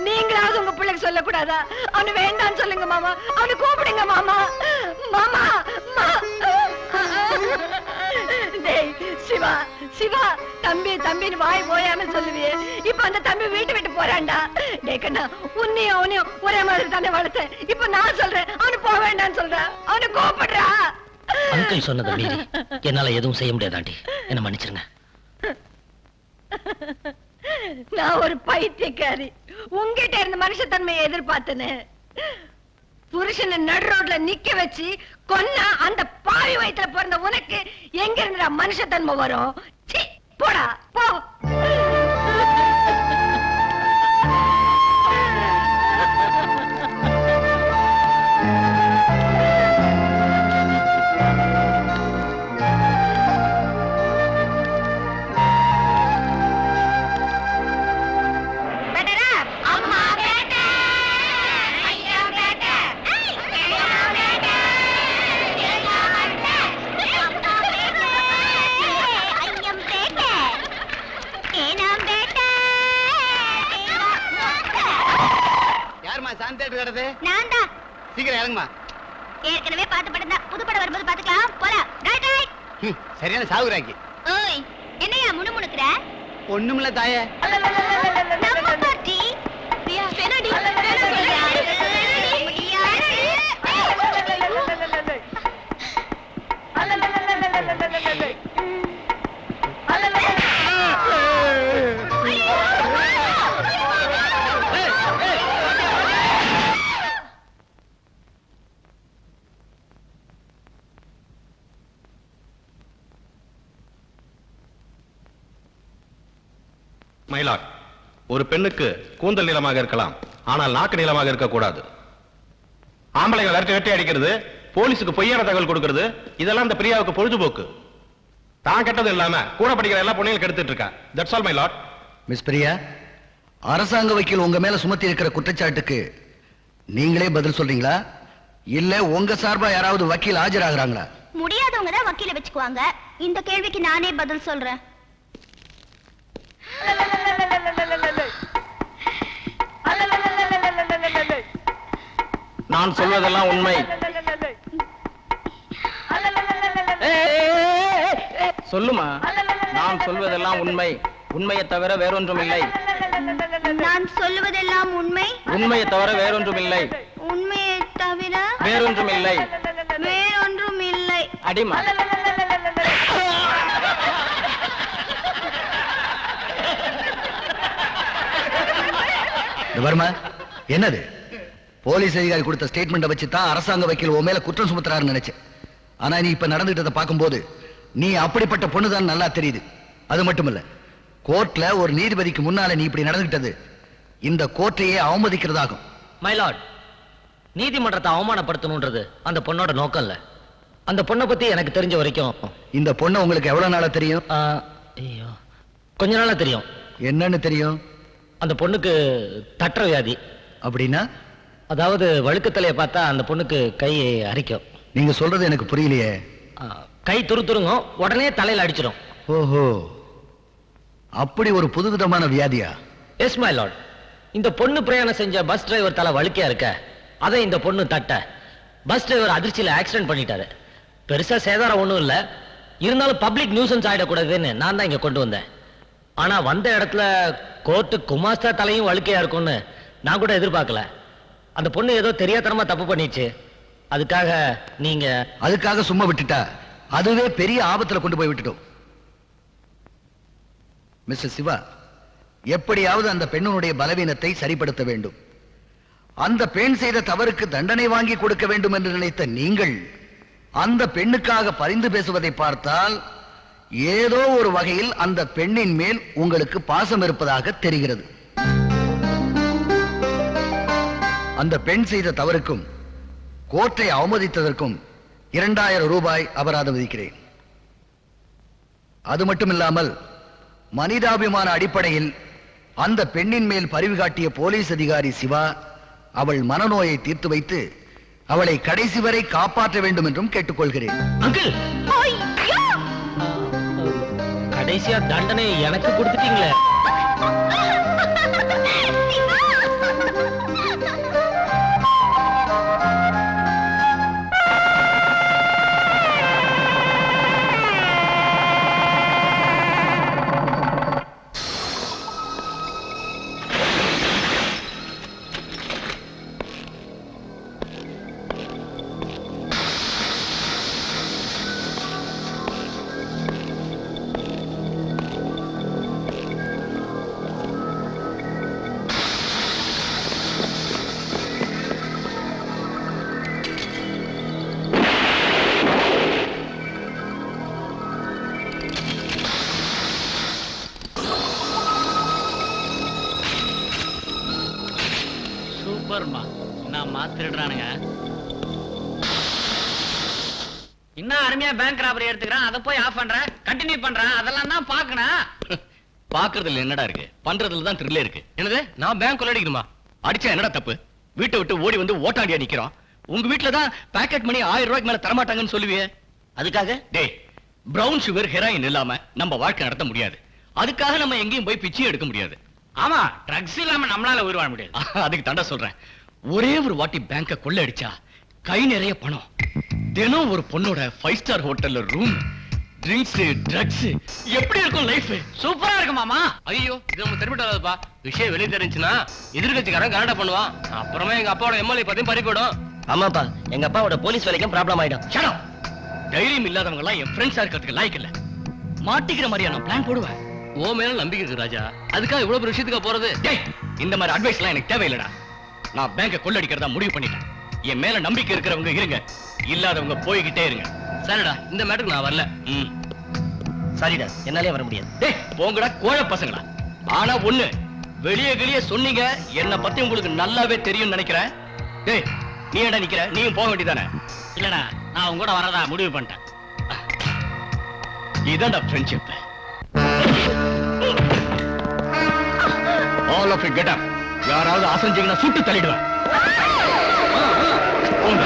S5: நீங்களாவது உங்க பிள்ளைக்கு சொல்லக்கூடாதா? அவனு வேண்டான்னு சொல்லுங்க மாமா, அவனு கூப்பிடுங்க மாமா. மாமா, டேய் சிவா, சிவா, தம்பி தம்பின்னு வாய் போயாம சொல்லுவியே, இப்ப அந்த தம்பி வீட்டு விட்டு போறான்டா. டேய் கண்ணா, உன்னையும் அவனையும் ஒரே மாதிரி தானே வளர்த்தேன். இப்ப நான் சொல்றேன், அவனு போக வேண்டான்னு சொல்றேன், அவனு கூப்பிடுறா.
S9: அங்கிள் சொன்னதை மீறி என்னால எதுவும் செய்ய முடியாது ஆண்டி, என்ன மன்னிச்சிருங்க.
S5: நான் ஒரு பைத்தியக்காரி, உங்ககிட்ட இருந்த மனுஷத்தன்மையை எதிர்பார்த்தேன்னு. புருஷனை நடு ரோட்ல நிக்க வச்சு கொன்னா அந்த பாவி வயித்துல பிறந்த உனக்கு எங்க இருந்த மனுஷத்தன்மை வரும்? சீ, போடா போ.
S11: சீக்கிரம் இறங்குமா.
S3: ஏற்கனவே பாட்டு படம் தான், புது படம் வரும்போது பாத்துக்கலாம். போலாம்.
S11: சரியான சாகுறாக்கி.
S3: ஓய், என்னையா முணுமுணுக்குற?
S11: ஒண்ணுமில்ல தாயே.
S3: நம்ம பார்ட்டி பெனடி
S13: மயிலாட், ஒரு பெண்ணுக்கு கூந்தல் நீளமாக இருக்கலாம், ஆனால் நாக்கு நீளமாக இருக்கக்கூடாது. ஆம்பளைகள் வெட்டி அடிக்கிறது, போலீஸுக்கு பொய்யான தகவல் கொடுக்கிறது, இதெல்லாம் இந்த பிரியாவுக்கு பொழுதுபோக்கு. தான் கெட்டது இல்லாம கூட படிக்கிற எல்லா பொண்ணையும் கெடுத்துட்டு இருக்கா. That's all my Lord.
S2: Miss Priya, அரசாங்க வக்கீல் உங்க மேல சுமத்தி இருக்கிற குற்றச்சாட்டுக்கு நீங்களே பதில் சொல்றீங்களா, இல்ல உங்க சார்பா யாராவது வக்கீல் ஆஜராகிறாங்களா?
S3: முடியாதவங்க தான் வக்கீல வச்சுக்குவாங்க. இந்த கேள்விக்கு நானே பதில் சொல்றேன்.
S13: நான் சொல்வதெல்லாம் உண்மை. சொல்லுமா, நான் சொல்வதெல்லாம் உண்மை, உண்மையை தவிர வேறொன்றும் இல்லை.
S3: நான் சொல்லுவதெல்லாம் உண்மை,
S13: உண்மையை தவிர வேறொன்றும் இல்லை.
S3: உண்மையை தவிர
S13: வேறொன்றும் இல்லை.
S3: வேறொன்றும் இல்லை.
S13: அடிமா.
S2: வர்மா, என்னது? போலீஸ் அதிகாரி கொடுத்த ஸ்டேட்மெண்ட் வச்சு தான் அரசாங்க வக்கீல் உன் மேல குற்றம் சுமத்துறாருன்னு நினைச்சேன். ஆனா நீ இப்ப நடந்துட்டதை பார்க்கும்போது நீ அப்படிப்பட்ட பொண்ணுதான் நல்லா தெரியுது. அது மட்டுமல்ல, கோர்ட்ல ஒரு நீதிபதிக்கு முன்னால நீ இப்படி நடந்துகிட்டது இந்த கோர்ட்டையே அவமதிக்கிறதாகும்.
S9: மைலார்ட், நீதிமன்றத்தை அவமானப்படுத்தணும்ன்றது அந்த பொண்ணோட நோக்கம் இல்ல. அந்த பொண்ணை பத்தி எனக்கு தெரிஞ்ச வரைக்கும்
S2: இந்த பொண்ணை உங்களுக்கு எவ்வளவு நாளா தெரியும்?
S9: ஐயோ, கொஞ்ச நாளா தெரியும்.
S2: என்னன்னு தெரியும்?
S9: அந்த பொண்ணுக்கு தட்டுற வியாதி.
S2: அப்படின்னா?
S9: அதாவது வழுக்கத்தலையை பார்த்தா அந்த பொண்ணுக்கு கை அரிக்கும்.
S2: நீங்க சொல்றது எனக்கு புரியலையே.
S9: கை துருங்கும், உடனே தலையில அடிச்சிடும்.
S2: ஓஹோ, அப்படி ஒரு புதுவிதமான வியாதியா?
S9: Yes my lord. இந்த பொண்ணு பிரயாணம் செஞ்ச பஸ் டிரைவர் தலை வழுக்கையா இருக்க, அதை இந்த பொண்ணு தட்ட பஸ் டிரைவர் அதிர்ச்சியில ஆக்சிடென்ட் பண்ணிட்டாரு. பெருசா சேதாரம் ஒண்ணும் இல்ல, இருந்தாலும் பப்ளிக் நியூசன்ஸ் ஆயிடக்கூடாதுன்னு நான் தான் இங்க கொண்டு வந்தேன். ஆனா வந்த இடத்துல கோர்ட்டு குமாஸ்தா தலையும் வழுக்கையா இருக்கும்னு நான் கூட எதிர்பார்க்கல. அந்த பொண்ணு ஏதோ தெரியாதனமா தப்பு பண்ணிடுச்சு. அதுக்காக நீங்க
S2: அதுக்காக சும்மா விட்டுட்டா அதுவே பெரிய ஆபத்துல கொண்டு போய் விட்டுட்டோம். மிஸ்டர் சிவா, எப்படியாவது அந்த பெண்ணுடைய பலவீனத்தை சரிப்படுத்த வேண்டும். அந்த பெண் செய்த தவறுக்கு தண்டனை வாங்கி கொடுக்க வேண்டும் என்று நினைத்த நீங்கள் அந்த பெண்ணுக்காக பரிந்து பேசுவதை பார்த்தால் ஏதோ ஒரு வகையில் அந்த பெண்ணின் மேல் உங்களுக்கு பாசம் இருப்பதாக தெரிகிறது. அந்த பெண் செய்த தவறுக்கும் கோர்ட்டை அவமதித்ததற்கும் 2000 ரூபாய் அபராதம் விதிக்கிறேன். அது மட்டுமில்லாமல் மனிதாபிமான அடிப்படையில் அந்த பெண்ணின் மேல் பரிவு காட்டிய போலீஸ் அதிகாரி சிவா அவள் மனநோயை தீர்த்து வைத்து அவளை கடைசி வரை காப்பாற்ற வேண்டும் என்றும் கேட்டுக்கொள்கிறேன்.
S9: அங்கிள், கடைசியா தண்டனை எனக்கு கொடுத்துட்டீங்களே.
S8: நான் மாத்திடுறானுங்க. இன்னும் அருமையா பேங்க் ராபரி எடுத்துக்கிறான், அதை போய் ஆஃப் பண்ற, கண்டினியூ பண்றான், அதெல்லாம் தான் பாக்கணும்.
S7: பாக்குறதுல என்னடா இருக்கு, பண்றதுல தான் த்ரில்லே இருக்கு. என்னது, நான் பேங்க் கொள்ளடிக்கணுமா? அடிச்சா என்னடா தப்பு? வீட்டை விட்டு ஓடி வந்து ஓட்டாண்டியா நிக்கிறோம். உங்க வீட்டுல தான் பாக்கெட் மணி 1000 ரூபாய்க்கு மேல தரமாட்டாங்கன்னு சொல்லுவியே. அதுக்காக டேய், பிரவுன் சுகர் ஹெராயின் இல்லாம நம்ம வாழ்க்கை நடத்த முடியாது. அதுக்காக நம்ம எங்கேயும் போய் பிச்சை எடுக்க முடியாது.
S8: ஆமா, ட்ரக்ஸ் இல்லாம நம்மளால உயிர் வாழ முடியாது.
S7: அதுக்கு தாண்டா சொல்றேன், ஒரே ஒரு வாட்டி பேங்க கொள்ள அடிச்சா கை நிறைய பணம், தினம் ஒரு பொண்ணோட 5 ஸ்டார் ஹோட்டல்ல ரூம், ட்ரிங்க்ஸ், ட்ரக்ஸ், எப்படி இருக்கும் லைஃப்?
S8: சூப்பரா இருக்கு மாமா.
S7: ஐயோ, இது நம்ம தெரிவிட்டு வராதுப்பா. விஷயம் வெளியே தெரிஞ்சுன்னா எதிர்கட்சிக்காரன் கலாட்டா பண்ணுவான். அப்புறமா எங்க அப்பாவோட எம்எல்ஏ பத்தியும் பறி போயிடும்.
S9: ஆமாப்பா, எங்க அப்பாவோட போலீஸ் வேலைக்கும் ப்ராப்ளம் ஆயிடும்.
S7: Shut up. தைரியம் இல்லாதவங்க எல்லாம் என் ஃப்ரெண்ட்ஸா இருக்கிறதுக்கு லாய்க்கு இல்ல. மாட்டிக்கிற மாதிரியா நான் பிளான் போடுவேன். ஓ மேல நம்பிக்கை இருக்கு ராஜா, அதுக்காக இவ்வளவு விஷயத்துக்கு போறது? இந்த மாதிரி அட்வைஸ் எல்லாம் எனக்கு தேவையில்லடா. நான் பேங்க கொள்ளடிக்கிறதா முடிவு பண்ணிட்டேன். என் மேல நம்பிக்கை இருக்கிறவங்க இருங்க, இல்லாதவங்க போய்கிட்டே இருங்க. சரிடா, இந்த மேட்டருக்கு நான் வரல.
S9: சரிடா, என்னாலே வர முடியாது.
S7: போங்கடா கோழ பசங்களா. ஆனா ஒண்ணு வெளியே சொன்னீங்க, என்ன பத்தி உங்களுக்கு நல்லாவே தெரியும் நினைக்கிறேன். டேய், நீ என்ன நிக்கிற? நீயும் போக வேண்டியதானே?
S8: இல்லடா, நான் உங்க கூட வரதா முடிவு பண்ணிட்டேன்.
S7: இதான்டா friendship. All of you get up. யாராவது அசைஞ்சீங்கன்னா சுட்டு தள்ளிடுவேன். போங்க.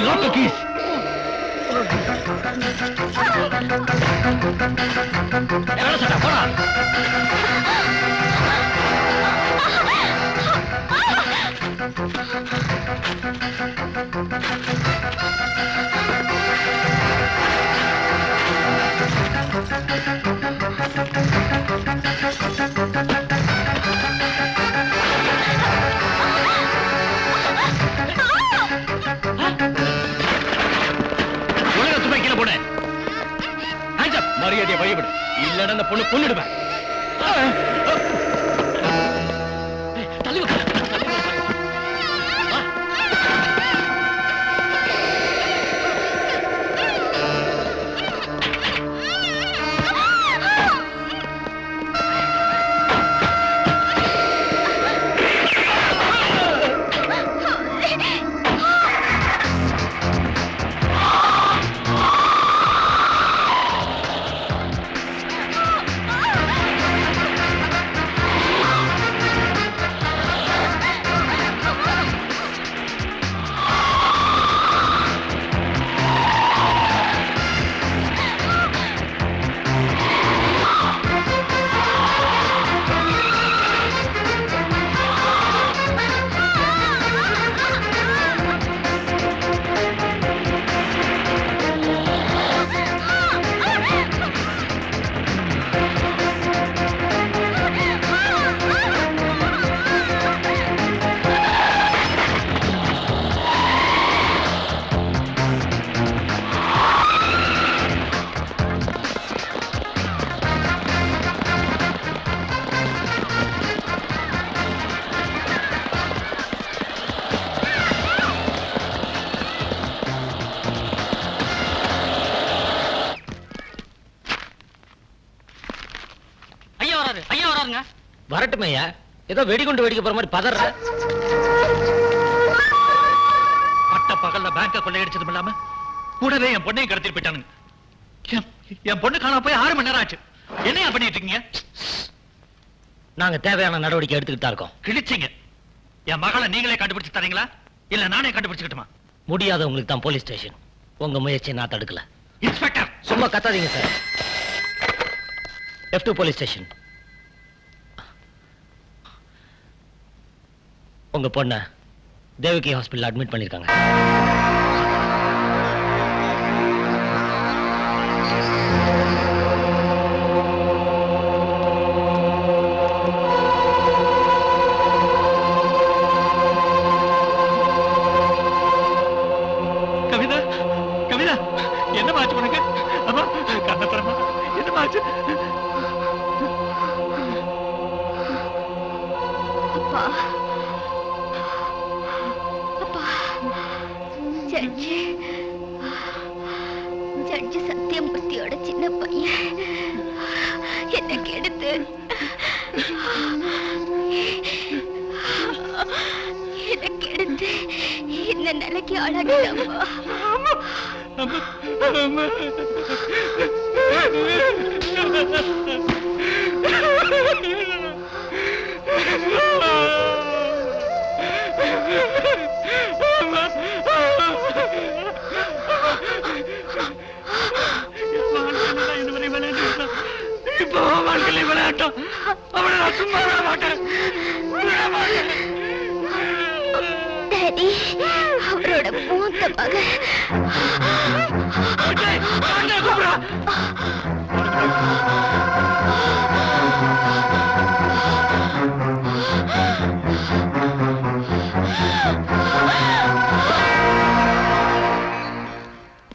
S7: Lock the keys. போடா. மரியாதையை வழிபடு, இல்லைன்னா அந்த பொண்ணு கொன்னுடுவேன். தள்ளி வைக்க.
S9: வரட்டுமையா, ஏதோ வெடிகுண்டு வெடிக்க போற மாதிரி பதற.
S14: பட்ட பகல்ல பேங்க கொள்ளையடிச்சதும் இல்லாம கூடவே என் பொண்ணையும் கடத்திட்டு போயிட்டானுங்க. என் பொண்ணு காணாம போய் 6 மணி நேரம் ஆச்சு. என்னையா பண்ணிட்டு இருக்கீங்க?
S9: நாங்க தேவையான நடவடிக்கை எடுத்துக்கிட்டு தான் இருக்கோம்.
S14: கிழிச்சிங்க. என் மகளை நீங்களே கண்டுபிடிச்சு தரீங்களா, இல்ல நானே கண்டுபிடிச்சுக்கிட்டுமா?
S9: முடியாதவங்களுக்கு தான் போலீஸ் ஸ்டேஷன். உங்க முயற்சியை நான் தடுக்கல.
S14: இன்ஸ்பெக்டர்,
S9: சும்மா கத்தாதீங்க சார். F2 police station. உங்க பொண்ண தேவகி ஹாஸ்பிடல் அட்மிட் பண்ணிருக்காங்க.
S14: கவிதா, கவிதா, என்ன ஆச்சு உனக்கு? அம்மா, கண்ணத்தரமா, என்ன ஆச்சு?
S3: அப்பா, அப்பா, ஜட்ஜி சத்தியமூர்த்தியோட சின்ன பையன் என்ன கெடுத்து இந்த நிலைக்கு ஆளாக்கிட்டப்பா.
S14: இப்போ வாழ்க்கையில விளையாட்டம். அவனை நான் சும்மா விட மாட்டேன்.
S3: டாடி, அவரோட மூத்த மகன்.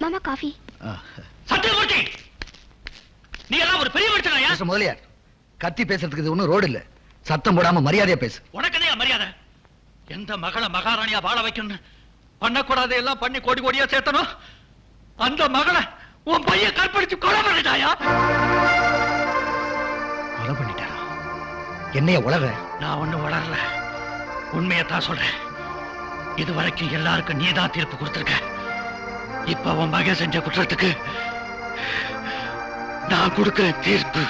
S3: மாமா காஃபி.
S14: சத்தியமூர்த்தி, நீ எல்லாம் ஒரு பெரிய மனுஷனாயா?
S2: முதலியார், கத்தி பேசுறதுக்கு இது ஒன்றும் ரோடு இல்ல. சத்தம் போடாம மரியாதையா பேசு.
S14: உனக்கு என்ன மரியாதை? எந்த மகளை மகாராணியா வாழ வைக்கணும் பண்ணக்கூடாது எல்லாம் பண்ணி கோடி கோடியா சேர்த்தனும். அந்த மகளை உன் பையன் கற்பழிச்சு கொலை பண்ணிட்டாயா?
S2: கொலை பண்ணிட்டாரா? என்னைய உளற?
S14: நான் ஒண்ணு உளரல, உண்மையத்தான் சொல்றேன். இதுவரைக்கும் எல்லாருக்கும் நீதான் தீர்ப்பு கொடுத்திருக்க. இப்ப உன் மகன் செஞ்ச குற்றத்துக்கு நான் கொடுக்கிற தீர்ப்பு.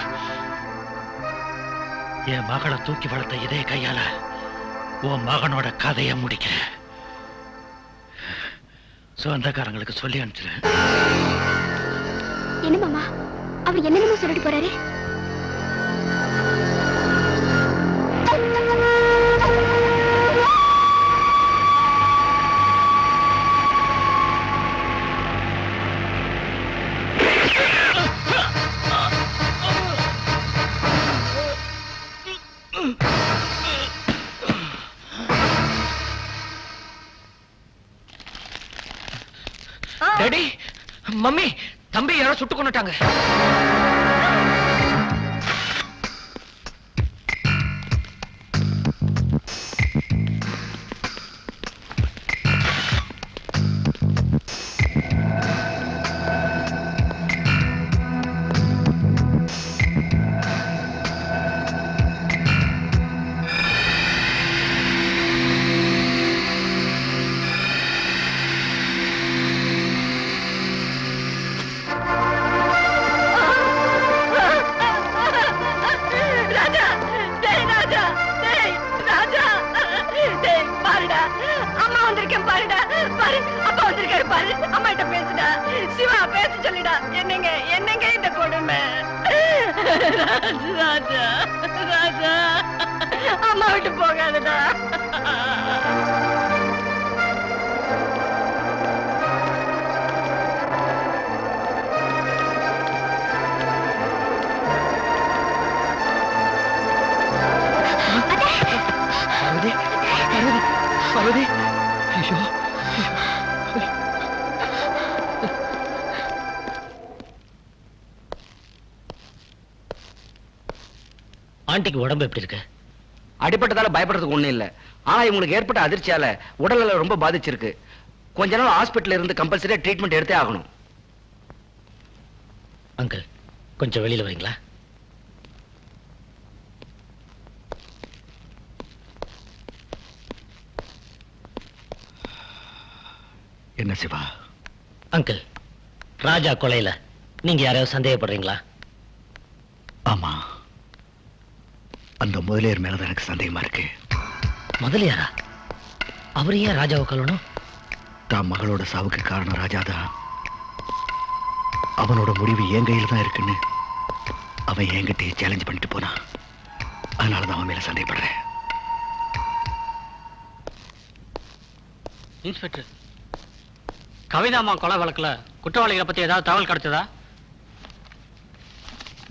S14: என் மகளை தூக்கி வளர்த்த இதே கையால உன் மகனோட கதையை முடிக்கிறேன். சொந்தக்காரங்களுக்கு சொல்லி அனுப்பிச்சிரு.
S3: என்ன மாமா, அவர் என்னென்னமோ சொல்லிட்டு போறாரு.
S10: டாடி, மம்மி, தம்பி யாரோ சுட்டு கொண்டுட்டாங்க.
S5: என்னங்க இந்த கொடுமை? ராஜா, ராஜா, அம்மா விட்டு போகாதடா.
S10: பார்வதி, பார்வதி, பார்வதி, ஐயோ,
S9: ஆண்டிக்கு உடம்பு எப்படி இருக்கு?
S11: அடிப்பட்டதால பயப்படுறதுக்கு ஒண்ணும் இல்ல. ஆனா இவங்களுக்கு ஏற்பட்ட அதிர்ச்சியால உடல்நல ரொம்ப பாதிச்சிருக்கு. கொஞ்ச நாள் ஹாஸ்பிட்டல்ல இருந்து கம்பல்சரியா ட்ரீட்மெண்ட் எடுத்தே ஆகணும்.
S9: அங்கிள், கொஞ்சம் வெளியில வரீங்களா?
S2: என்ன சிவா?
S9: அங்கிள், ராஜா கொலையில நீங்க யாரையாவது சந்தேகப்படுறீங்களா?
S2: ஆமா, அந்த முதலியார் மேலதான் எனக்கு சந்தேகமா இருக்கு.
S9: முதலியாரா? அவர் ஏன் ராஜாவை கொல்லணும்?
S2: தான் மகளோட சாவுக்கு காரணம் ராஜாதான். அவனோட முடிவு என் கையில தான் இருக்குன்னு அவன் என்கிட்ட சேலஞ்ச் பண்ணிட்டு போனான். அதனாலதான் அவன் மேல சந்தேகப்படுறேன்.
S8: இன்ஸ்பெக்டர், கவிதாமா கொலை வழக்குல குற்றவாளிகளை பத்தி ஏதாவது தகவல் கிடைச்சதா?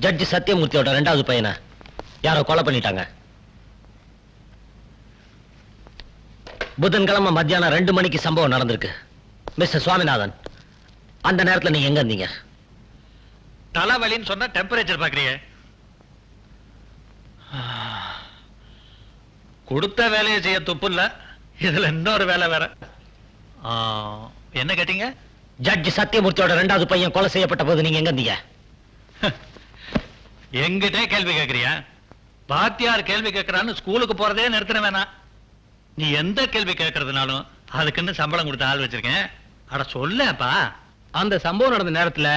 S9: ஜட்ஜி சத்தியமூர்த்தியோட 2வது பையனை யாரோ கொலை பண்ணிட்டாங்க. புதன்கிழமை மத்தியானம் 2 மணிக்கு சம்பவம் நடந்திருக்கு. மிஸ்டர் சுவாமிநாதன், அந்த நேரத்துல நீங்க எங்க இருந்தீங்க?
S14: தலைவலின்னு சொன்னா டெம்பரேச்சர் பாக்குறீங்க. கொடுத்த வேலையை செய்ய துப்பு இல்ல, இதுல இன்னொரு வேலை வேற. என்ன கேட்டீங்க?
S9: ஜட்ஜி சத்தியமூர்த்தியோட 2வது பையன் கொலை செய்யப்பட்ட போது நீங்க எங்க இருந்தீங்க?
S14: எங்கிட்டே கேள்வி கேட்கறியா? பாத்தியார் கேள்வி கேட்கறான்னு ஸ்கூலுக்கு போறதே நிறுத்தின வேணாம். நீ எந்த கேள்வி கேட்கறதுனாலும் அதுக்குன்னு சம்பளம் கொடுத்த ஆள் வச்சிருக்கேன். அட சொல்லப்பா.
S6: அந்த சம்பவம் நடந்த நேரத்துல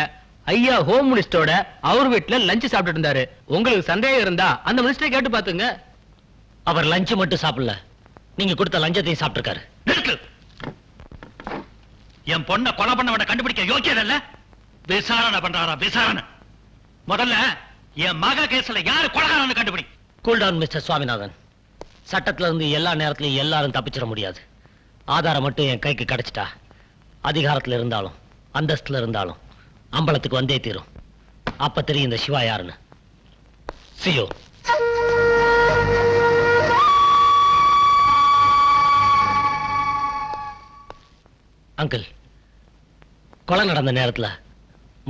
S6: ஐயா ஹோம் மினிஸ்டரோட அவர் வீட்டுல லஞ்ச் சாப்பிட்டு இருந்தாரு. உங்களுக்கு சந்தேகம் இருந்தா அந்த மினிஸ்டரை கேட்டு பாத்துங்க.
S9: அவர் லஞ்ச் மட்டும் சாப்பிடல, நீங்க கொடுத்த லஞ்சத்தையும் சாப்பிட்டிருக்காரு.
S14: என் பொண்ணை கொலை பண்ணவனை கண்டுபிடிக்க யோக்கியது இல்ல. விசாரணை பண்றாரா? விசாரணை முதல்ல என் மக கேஸ்ல யாரு கொலைகாரன்னு கண்டுபிடி.
S9: Cool down mister Swaminathan. சட்டத்துல இருந்து எல்லா நேரத்திலையும் எல்லாரும் தப்பிச்சிட முடியாது. ஆதாரம் மட்டும் என் கைக்கு கிடைச்சிட்டா அதிகாரத்துல இருந்தாலும் அந்தஸ்துல இருந்தாலும் அம்பலத்துக்கு வந்தே தீரும். அப்ப தெரியும் இந்த சிவா யாருன்னு. சியோ. அங்கிள், கொலை நடந்த நேரத்துல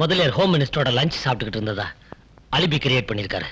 S9: முதலியார் ஹோம் மினிஸ்டரோட லஞ்ச் சாப்பிட்டுக்கிட்டு இருந்ததா அலிபி கிரியேட் பண்ணிருக்காரு.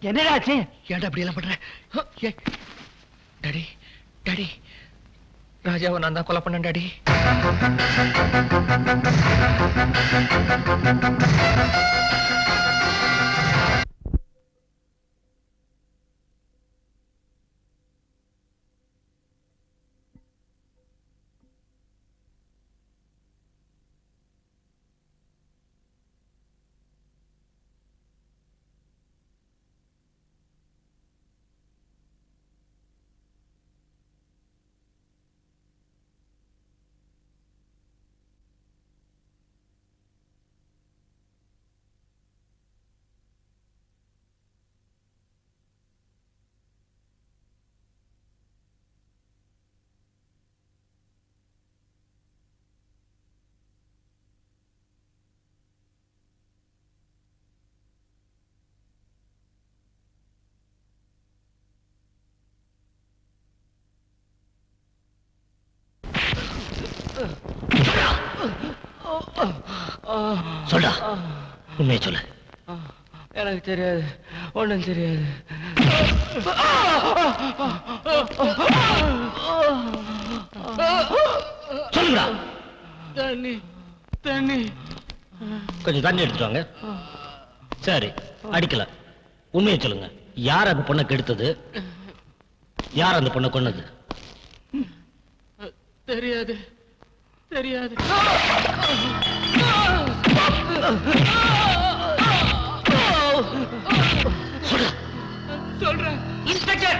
S10: என்னடாச்சு?
S7: ஏன்டா அப்படி எல்லாம் பண்ற? டாடி டாடி, ராஜாவை நான் தான் கொலை பண்ணேன் டாடி.
S9: சொல்டா, உண்மையை சொல்லு.
S6: எனக்கு தெரியாது, ஒண்ணும் தெரியாது.
S9: சொல்லுடா.
S6: தண்ணி தண்ணி.
S9: கொஞ்சம் தண்ணி எடுத்துட்டு வாங்க. சரி, அடிக்கல. உண்மையை சொல்லுங்க. யார் அந்த பொண்ணை கெடுத்தது? யார் அந்த பொண்ணை கொன்னது?
S6: தெரியாது தெரியாது. சொல்றேன்
S10: இன்ஸ்பெக்டர்.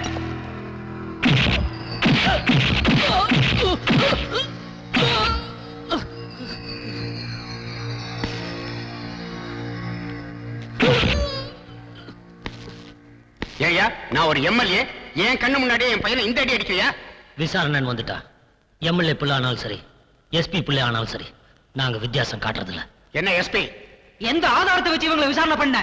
S11: ஏய்யா, நான் ஒரு எம்எல்ஏ, என் கண்ணு முன்னாடியே என் பையனை இந்த அடி அடிக்கையா?
S9: விசாரணை வந்துட்டா எம்எல்ஏ பிள்ளை ஆனாலும் சரி, எஸ்பி பிள்ளை ஆனாலும் சரி, நாங்க வித்தியாசம் காட்டுறதில்ல.
S11: என்ன எஸ்பி?
S10: எந்த ஆதாரத்தை வச்சு இவங்களை விசாரணை பண்ண?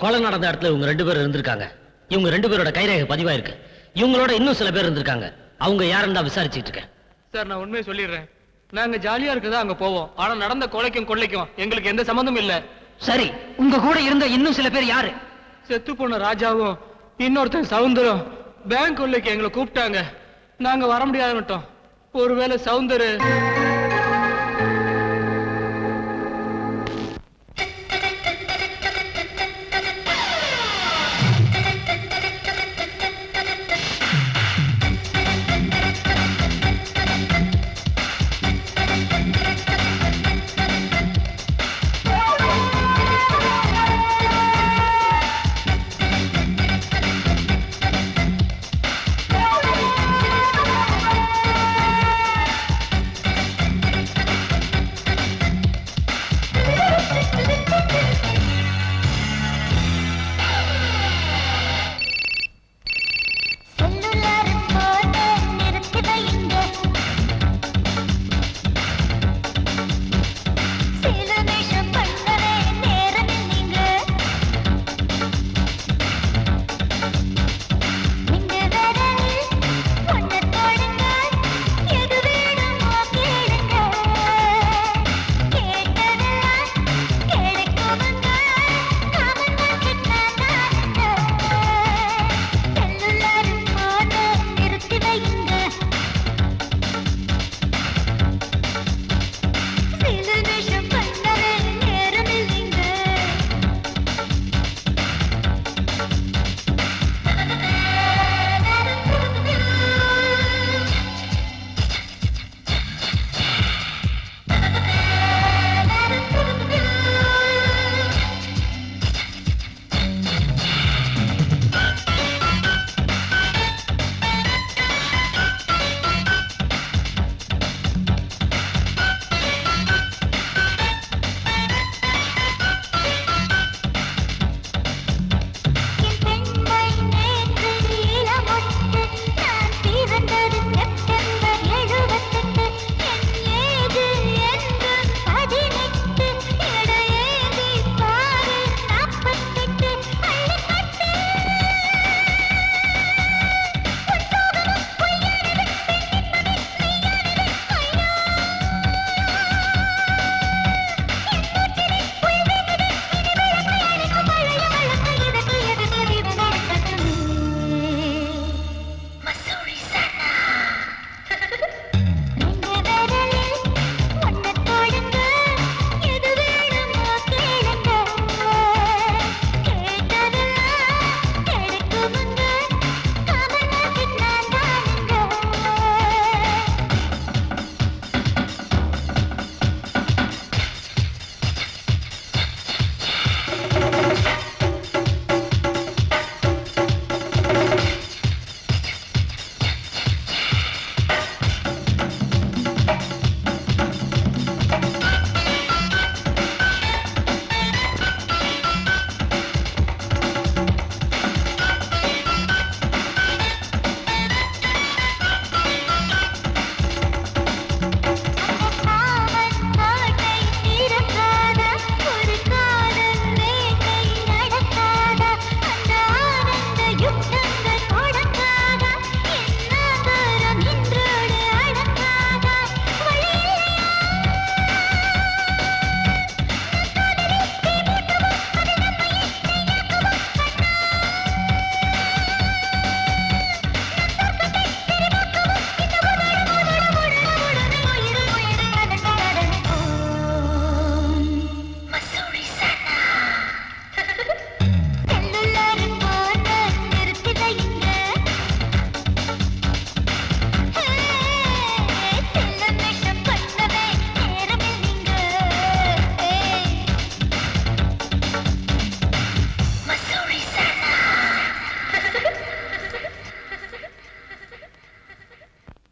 S9: கொலை நடந்த இடத்துல இவங்க 2 பேர் இருந்திருக்காங்க. இவங்க 2 பேரோட கைரேகை பதிவாயிருக்கு. இவங்களோட இன்னும் சில பேர் இருந்திருக்காங்க. அவங்க யாருன்னு தான் விசாரிச்சுட்டு இருக்கேன்.
S6: சார், நான் உண்மையை சொல்லிடுறேன். நாங்க ஜாலியா இருக்கதா அங்க போவோம். ஆனா நடந்த கொலைக்கும் கொள்ளைக்கும் எங்களுக்கு எந்த சம்பந்தமும் இல்ல.
S10: சரி, உங்க கூட இருந்த இன்னும் சில பேர் யாரு?
S6: செத்து போன ராஜாவும் இன்னொருத்தன் சவுந்தரம் பேங்க் கொள்ளைக்கு எங்களை கூப்பிட்டாங்க. நாங்க வர முடியாதுன்னுட்டோம். ஒருவேளை சவுந்தரு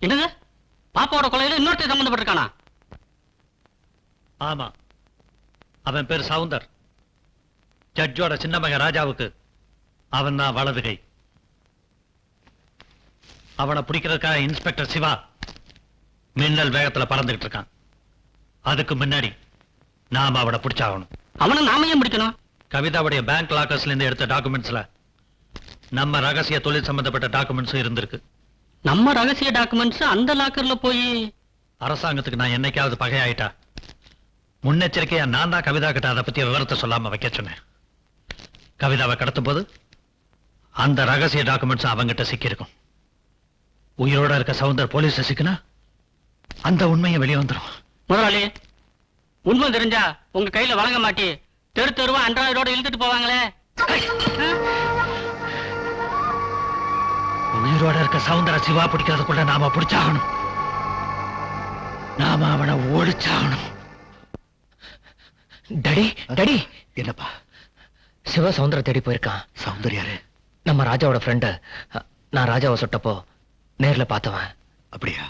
S8: என்னது பாப்பாவோட கொலையில இன்னொருத்தர் சம்பந்தப்பட்டிருக்கானா?
S14: ஆமா, அவன் பேர் சவுந்தர். ஜட்ஜோட சின்ன மகன் ராஜாவுக்கு அவன் தான் வலது கை. அவனை பிடிக்கிறதுக்காக இன்ஸ்பெக்டர் சிவா மின்னல் வேகத்துல பறந்துகிட்டு இருக்கான். அதுக்கு முன்னாடி நாம அவனை பிடிச்சாகணும்.
S8: அவனை நாம ஏன் பிடிக்கணும்?
S14: கவிதாவுடைய பேங்க் லாக்கர்ஸ்ல இருந்து எடுத்த டாக்குமெண்ட்ஸ்ல நம்ம ரகசிய தொழில் சம்பந்தப்பட்ட டாக்குமெண்ட்ஸும் இருந்திருக்கு.
S8: நம்ம ரகசிய டாக்குமெண்ட்ஸ் அந்த லாக்கர்ல போய்
S14: அரசாங்கத்துக்கு நான் என்னைக்காவது பகையாயிட்டா முன்னெச்சரிக்கையா நான் தான் கவிதா கிட்ட அதை பத்தி விவரத்தை சொல்லாம வைக்க சொன்னேன். கவிதாவை கடத்தும் போது அந்த ரகசிய டாக்குமெண்ட்ஸ் அவங்கிட்ட சிக்கியிருக்கும். உயிரோட இருக்க சவுந்தர் போலீஸ் சிக்கினா அந்த உண்மையை வெளியே வந்துடும்.
S8: முதலாளி, உண்மை தெரிஞ்சா உங்க கையில வழங்க மாட்டி தெரு தெருவா அன்றாயிரோட இழுத்துட்டு போவாங்களே.
S14: உயிரோட இருக்க சவுந்தர சிவா பிடிக்கிறதுக்குள்ள நாம பிடிச்சாகணும். நாம அவனை ஓடிச்சாகணும்.
S9: டடி டடி,
S2: என்னப்பா?
S9: சிவா சவுந்தர தேடி போயிருக்கான்.
S2: சவுந்தர் யாரு?
S9: நம்ம ராஜாவோட ஃப்ரெண்டு. நான் ராஜாவை சுட்டப்போ நேர்ல பார்த்தவன்.
S2: அப்படியா?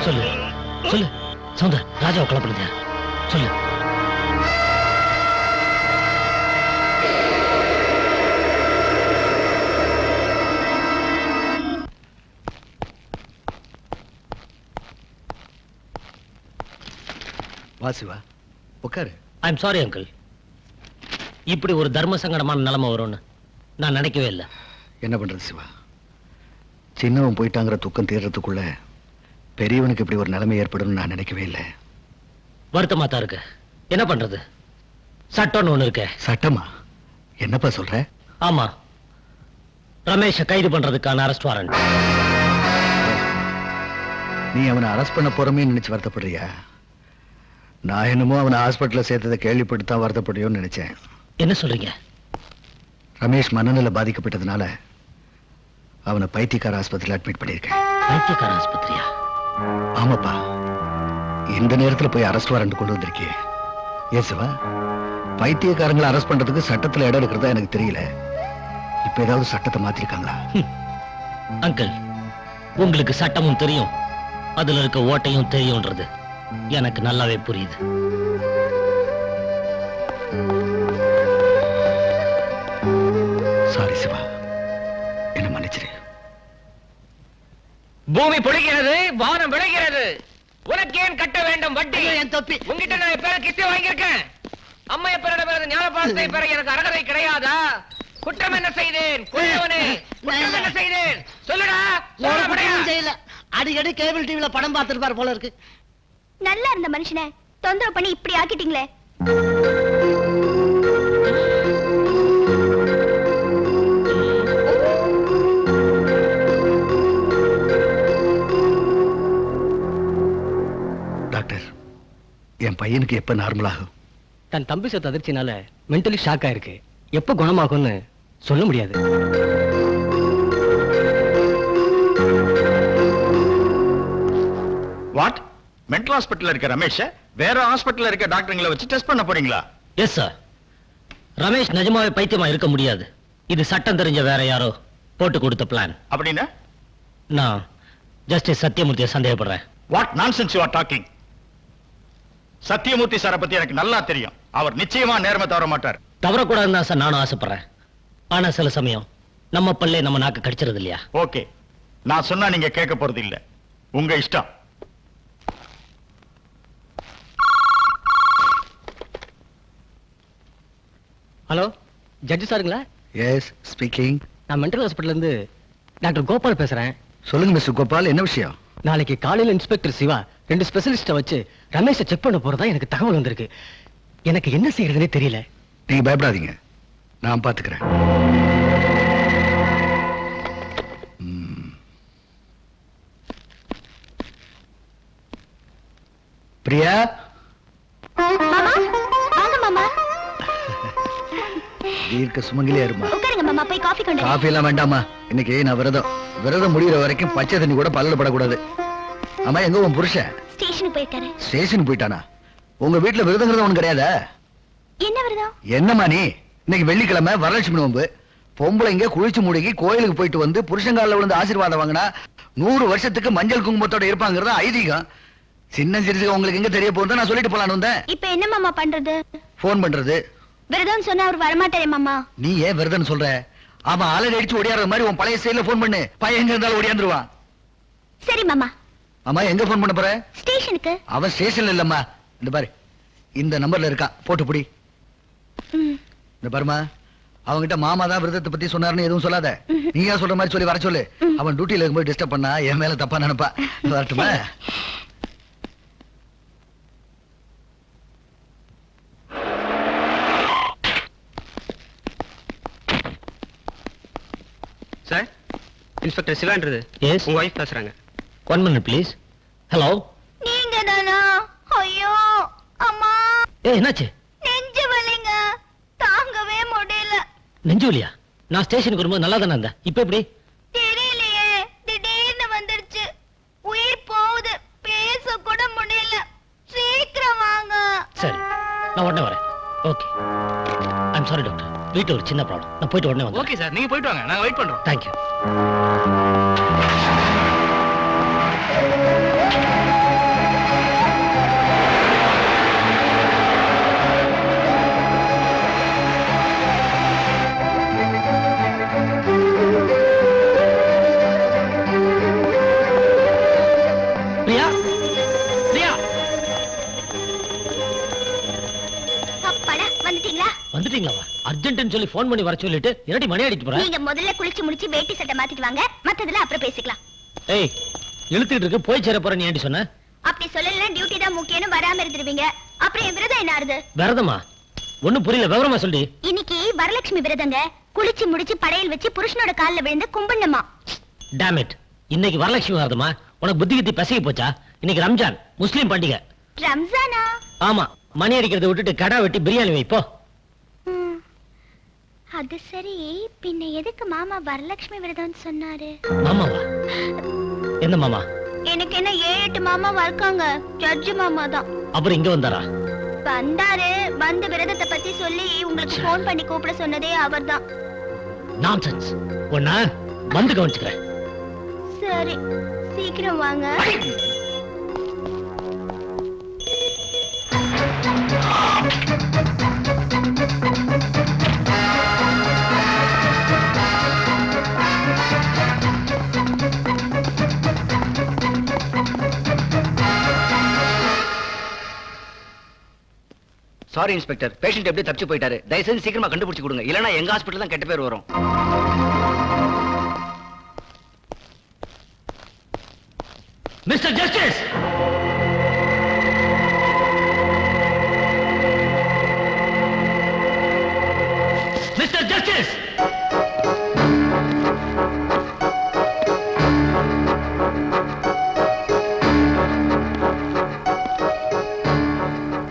S9: சொல்லு சொல்லு சவுந்தர், ராஜாவை கலப்படுங்க. சொல்லு.
S2: வா சிவா, உட்காரு.
S9: ஐம் சாரி அங்கிள், இப்படி ஒரு தர்ம சங்கடமான நிலைமை வரும்னு நான் நினைக்கவே இல்லை.
S2: என்ன பண்றது சிவா, சின்னவன் போயிட்டாங்கிற துக்கம் தீர்றதுக்குள்ள பெரியவனுக்கு இப்படி ஒரு நிலைமை ஏற்படும் நான் நினைக்கவே இல்லை.
S9: வருத்தமா தான் இருக்கு. என்ன பண்றது, சட்டம்னு ஒண்ணு இருக்கு.
S2: சட்டமா? என்னப்பா சொல்ற?
S9: ஆமா, ரமேஷை கைது பண்றதுக்கான அரெஸ்ட் வாரண்ட்.
S2: நீ அவனை அரெஸ்ட் பண்ண போறமே நினைச்சு வருத்தப்படுறியா? நான் என்னமோ அவனை ஹாஸ்பிட்டல்ல சேர்த்ததை கேள்விப்பட்டு தான் வருத்தப்படுறியோன்னு நினைச்சேன்.
S9: என்ன சொல்றீங்க?
S2: ரமேஷ் மனநிலை பாதிக்கப்பட்டதுனால அவனை பைத்தியக்கார ஆஸ்பத்திரியில் அட்மிட் பண்ணியிருக்கேன்.
S9: பைத்தியக்கார ஆஸ்பத்திரியா?
S2: ஆமாப்பா, இந்த நேரத்துல போய் அரெஸ்ட் வாரண்ட் கொண்டு வந்திருக்கியே. ஏன் சிவா, பைத்தியக்காரங்களை அரெஸ்ட் பண்றதுக்கு சட்டத்துல இடம் இருக்கிறதா எனக்கு தெரியல. இப்ப ஏதாவது சட்டத்தை மாத்திருக்காங்களா?
S9: அங்கிள், உங்களுக்கு சட்டமும் தெரியும், அதுல இருக்க ஓட்டையும் தெரியும்ன்றது எனக்கு நல்லாவே புரியுது.
S2: சாரி சிவா, என்ன மன்னிச்சிரு.
S12: பூமி பொழிகிறது, வானம் விளைகிறது. உனக்கு ஏன் கட்ட வேண்டும் வட்டி? என் தொப்பி உங்ககிட்ட நான் எப்ப கிஸ்தி வாங்கியிருக்கேன். அம்மா எப்ப ஞாபகத்தை பெற எனக்கு அருகதை கிடையாதா? குற்றம் என்ன செய்தேன்? கொல்லவனே, குற்றம் என்ன செய்தேன்? சொல்லுடா.
S6: செய்யல. அடிக்கடி கேபிள் டிவில படம் பார்த்திருப்பார் போல இருக்கு.
S3: நல்லா இருந்த மனுஷனை தொந்தரவு பண்ணி இப்படி ஆக்கிட்டீங்களே.
S2: டாக்டர், என் பையனுக்கு எப்ப நார்மல் ஆகும்?
S6: தன் தம்பி சொத்து அதிர்ச்சினால மென்டலி ஷாக் ஆயிருக்கு. எப்ப குணமாகும்னு சொல்ல முடியாது.
S1: வாட்? மென்டல் ஹாஸ்பிட்டல்ல இருக்க ரமேஷ் வேற ஹாஸ்பிட்டல்ல இருக்க டாக்டர்களை வச்சு டெஸ்ட் பண்ண போறீங்களா?
S9: Yes sir. ரமேஷ் நிஜமாவே பைத்தியமா இருக்க முடியாது. இது சட்டம் தெரிஞ்ச வேற யாரோ போட்டு கொடுத்த பிளான்.
S1: அப்படின்னா
S9: நான் ஜஸ்டிஸ் சத்தியமூர்த்தியை சந்தேகப்படுறேன்.
S1: What nonsense you are talking? Sathyamurthy சாரை பத்தி எனக்கு நல்லா தெரியும். அவர் நிச்சயமா நேர்மை தவற மாட்டார்.
S9: தவறக்கூடாதுன்னு தான் சார் நானும் ஆசைப்படுறேன். ஆனா சில சமயம் நம்ம பல்லே நம்ம நாக்கு கடிச்சிருது இல்லையா?
S1: ஓகே, நான் சொன்னா நீங்க கேட்க போறது இல்ல. உங்க இஷ்டம்.
S6: ஹலோ, ஜட்ஜி சாருங்களா?
S2: Yes, speaking.
S6: நான் மென்டல் ஹாஸ்பிட்டல்ல இருந்து டாக்டர் கோபால் பேசுறேன்.
S2: சொல்லுங்க மிஸ்டர் கோபால், என்ன விஷயம்?
S6: நாளைக்கு காலையில இன்ஸ்பெக்டர் சிவா 2 ஸ்பெஷலிஸ்ட வச்சு ரமேஷை செக் பண்ண போறதா எனக்கு தகவல் வந்திருக்கு. எனக்கு என்ன செய்யறதுனே தெரியல.
S2: நீங்க பயப்படாதீங்க, நான் பாத்துக்கிறேன். பிரியா,
S3: வாங்க மாமா.
S2: தீர்க்க சுமங்கலியா இருமா.
S3: உட்காருங்க மாமா, போய் காஃபி கொண்டு வரேன்.
S2: காஃபி எல்லாம் வேண்டாமா, இன்னைக்கு நான் விரதம் முடிகிற வரைக்கும் பச்சை தண்ணி கூட பல்ல படக்கூடாது. ஆமா, எங்க உன் புருஷன்?
S3: ஸ்டேஷனுக்கு போயிருக்காரு.
S2: ஸ்டேஷன் போயிட்டானா? உங்க வீட்டுல விரதங்கிறது ஒண்ணு கிடையாதா?
S3: என்ன விரதம்?
S2: என்னம்மா நீ? இன்னைக்கு வெள்ளிக்கிழமை வரலட்சுமி நோம்பு. பொம்பளைங்க குளிச்சு முழுகி கோயிலுக்கு போயிட்டு வந்து புருஷங்கால விழுந்து ஆசீர்வாதம் வாங்கினா 100 வருஷத்துக்கு மஞ்சள் குங்குமத்தோட இருப்பாங்கிறது ஐதீகம். சின்ன சிறுசு உங்களுக்கு எங்க தெரிய போகுது? நான் சொல்லிட்டு போலான்னு வந்தேன்.
S3: இப்ப என்ன மாமா பண்றது?
S2: போன் பண்றது.
S3: விரதம் சொன்னா அவர் வரமாட்டாரே மாமா.
S2: நீ ஏன் விரதம் சொல்ற? அவன் அலறி அடிச்சு ஓடியாடுற மாதிரி உன் பழைய ஸ்டைல்ல போன் பண்ணு. பையன் எங்க இருந்தாலும் ஓடியாந்துருவான்.
S3: சரி மாமா.
S2: அம்மா, எங்க போன் பண்ண போற?
S3: ஸ்டேஷனுக்கு.
S2: அவன் ஸ்டேஷன்ல இல்லம்மா, இந்த பாரு, இந்த நம்பர்ல இருக்கா, போட்டு புடி. இந்த பாருமா, அவங்கிட்ட மாமா தான் விரதத்தை பத்தி சொன்னாருன்னு எதுவும் சொல்லாத. நீயா சொல்ற மாதிரி சொல்லி வர சொல்லு. அவன் டியூட்டில இருக்கும்போது டிஸ்டர்ப் பண்ணா என் மேல தப்பா நினைப்பா. வரட்டுமா?
S6: சார், இன்ஸ்பெக்டர் சிவான்றது.
S9: எஸ்,
S6: உங்க வைஃப் பேசுறாங்க.
S9: 1 minute ப்ளீஸ். ஹலோ,
S3: நீங்க தானா? ஐயோ அம்மா,
S9: என்னாச்சு?
S3: நெஞ்சு வலிங்க, தாங்கவே முடியல.
S9: நெஞ்சு வலியா? நான் ஸ்டேஷனுக்கு வரும்போது நல்லா தானே இருந்தேன். இப்ப எப்படி?
S3: தெரியலையே, திடீர்னு வந்துருச்சு. உயிர் போகுது, பேச கூட முடியல. சீக்கிரம் வாங்க.
S9: சரி, நான் உடனே வரேன். ஓகே, ஐம் சாரி டாக்டர், வீட்டுல ஒரு சின்ன ப்ராப்ளம். நான் போயிட்டு உடனே வந்து.
S6: ஓகே சார், நீங்க போயிட்டு வாங்க, நாங்க வெயிட் பண்றோம்.
S9: தேங்க்யூ. பிரியா, பிரியா,
S3: அப்பாடா, வந்துட்டீங்களா?
S9: வந்துட்டீங்களா? அர்ஜென்ட்னு சொல்லி ஃபோன் பண்ணி வர சொல்லிட்டு என்னடி மணி அடிச்சு போற?
S3: நீங்க முதல்ல குளிச்சு முடிச்சு வேட்டி சட்டை மாத்திட்டு வாங்க, மத்ததுல அப்புறம் பேசிக்கலாம்.
S9: ஏய், இழுத்துக்கிட்டு இருக்கு, போய் சேர போற. நீ ஏண்டி சொன்ன?
S3: அப்படி சொல்லல, டியூட்டி தான் முக்கியம்னு வராம இருந்துருவீங்க. அப்புறம் என் விரதம் என்ன ஆறுது?
S9: விரதமா? ஒண்ணும் புரியல, விவரமா சொல்லி.
S3: இன்னைக்கு வரலட்சுமி விரதங்க. குளிச்சு முடிச்சு படையல் வச்சு புருஷனோட கால்ல விழுந்து கும்பிடணுமா.
S9: டேம் இட், இன்னைக்கு வரலட்சுமி விரதமா? உனக்கு புத்தி கித்தி பசகி போச்சா? இன்னைக்கு ரம்ஜான், முஸ்லீம் பண்டிகை.
S3: ரம்ஜானா?
S9: ஆமா, மணி அடிக்கிறத விட்டுட்டு கடா வெட்டி பிரியாணி வைப்போ.
S3: அது சரி, பின்ன எதுக்கு மாமா வரலட்சுமி விரதம் சொன்னாரு?
S9: மாமாவா? என்ன மாமா?
S3: எனக்கு என்ன 7-8 மாமாவா இருக்காங்க. ஜட்ஜு மாமா தான்.
S9: அப்புறம் இங்க வந்தாரா?
S3: வந்தாரு, வந்து விரதத்தை பத்தி சொல்லி உங்களுக்கு போன் பண்ணி கூப்பிட சொன்னதே அவர்தான்.
S9: நான்சென்ஸ். ஒண்ணா வந்து கவனிச்சுக்கிறேன்.
S3: சரி, சீக்கிரம் வாங்க.
S11: சாரி இன்ஸ்பெக்டர், பேஷண்ட் எப்படி தப்பிச்சு போயிட்டாரு. தயவு செஞ்சு சீக்கிரமா கண்டுபிடிச்சு கொடுங்க, இல்லனா எங்க ஹாஸ்பிடல் தான் கெட்ட பேர் வரும்.
S9: மிஸ்டர் ஜஸ்டிஸ், மிஸ்டர் ஜஸ்டிஸ்,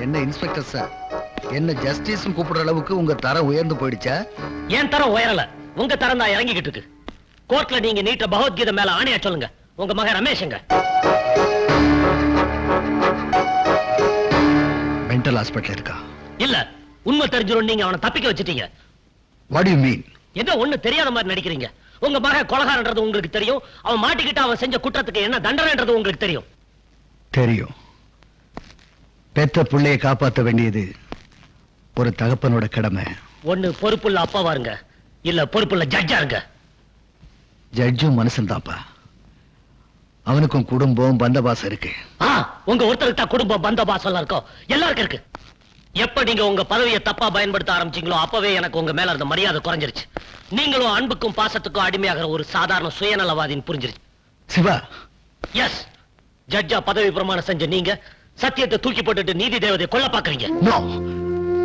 S2: என்ன இன்ஸ்பெக்டர் சார், என்ன ஜஸ்டிஸ் கூப்பிடுற அளவுக்கு உங்க தரம் உயர்ந்து போயிடுச்சா?
S9: என் தரம் உயரல, உங்க தரம் தான் இறங்கிக்கிட்டு இருக்கு. கோர்ட்ல நீங்க நீட்ட பகவத்கீதை மேல ஆணையா சொல்லுங்க. உங்க மகன் ரமேஷ்ங்க
S2: மென்டல் ஹாஸ்பிடல் இருக்கா?
S9: இல்ல, உண்மை தெரிஞ்சிரும். நீங்க அவனை தப்பிக்க வச்சிட்டீங்க.
S2: What you mean?
S9: ஏதோ ஒண்ணு தெரியாத மாதிரி நடிக்கிறீங்க. உங்க மகன் கொலைகாரன்றது உங்களுக்கு தெரியும். அவன் மாட்டிக்கிட்டு அவன் செஞ்ச குற்றத்துக்கு என்ன தண்டனைன்றது உங்களுக்கு தெரியும்.
S2: தெரியும். பெற்ற பிள்ளையை காப்பாற்ற வேண்டியது ஒரு தகப்பனோட கடமை.
S9: ஒண்ணு பொறுப்புள்ள அப்பாவா இருங்க, இல்ல பொறுப்புள்ள ஜட்ஜா இருங்க.
S2: ஜட்ஜும் மனுஷன் தாப்பா. அவனுக்கும் குடும்பம் பந்தபாசம் இருக்கு.
S9: உங்க ஒருத்தருக்கு தான் குடும்பம் பந்தபாசம் இருக்கும், எல்லாருக்கும் இருக்கு. எப்ப நீங்க உங்க பதவியை தப்பா பயன்படுத்த ஆரம்பிச்சீங்களோ அப்பவே எனக்கு உங்க மேல இருந்த மரியாதை குறைஞ்சிருச்சு. நீங்களும் அன்புக்கும் பாசத்துக்கும் அடிமையாகிற ஒரு சாதாரண சுயநலவாதின்னு புரிஞ்சிருச்சு.
S2: சிவா,
S9: எஸ், ஜட்ஜா பதவி பிரமாணம் செஞ்ச நீங்க சத்தியத்தை தூக்கி போட்டுட்டு நீதி தேவதை கொல்ல பாக்குறீங்க.
S2: நோ,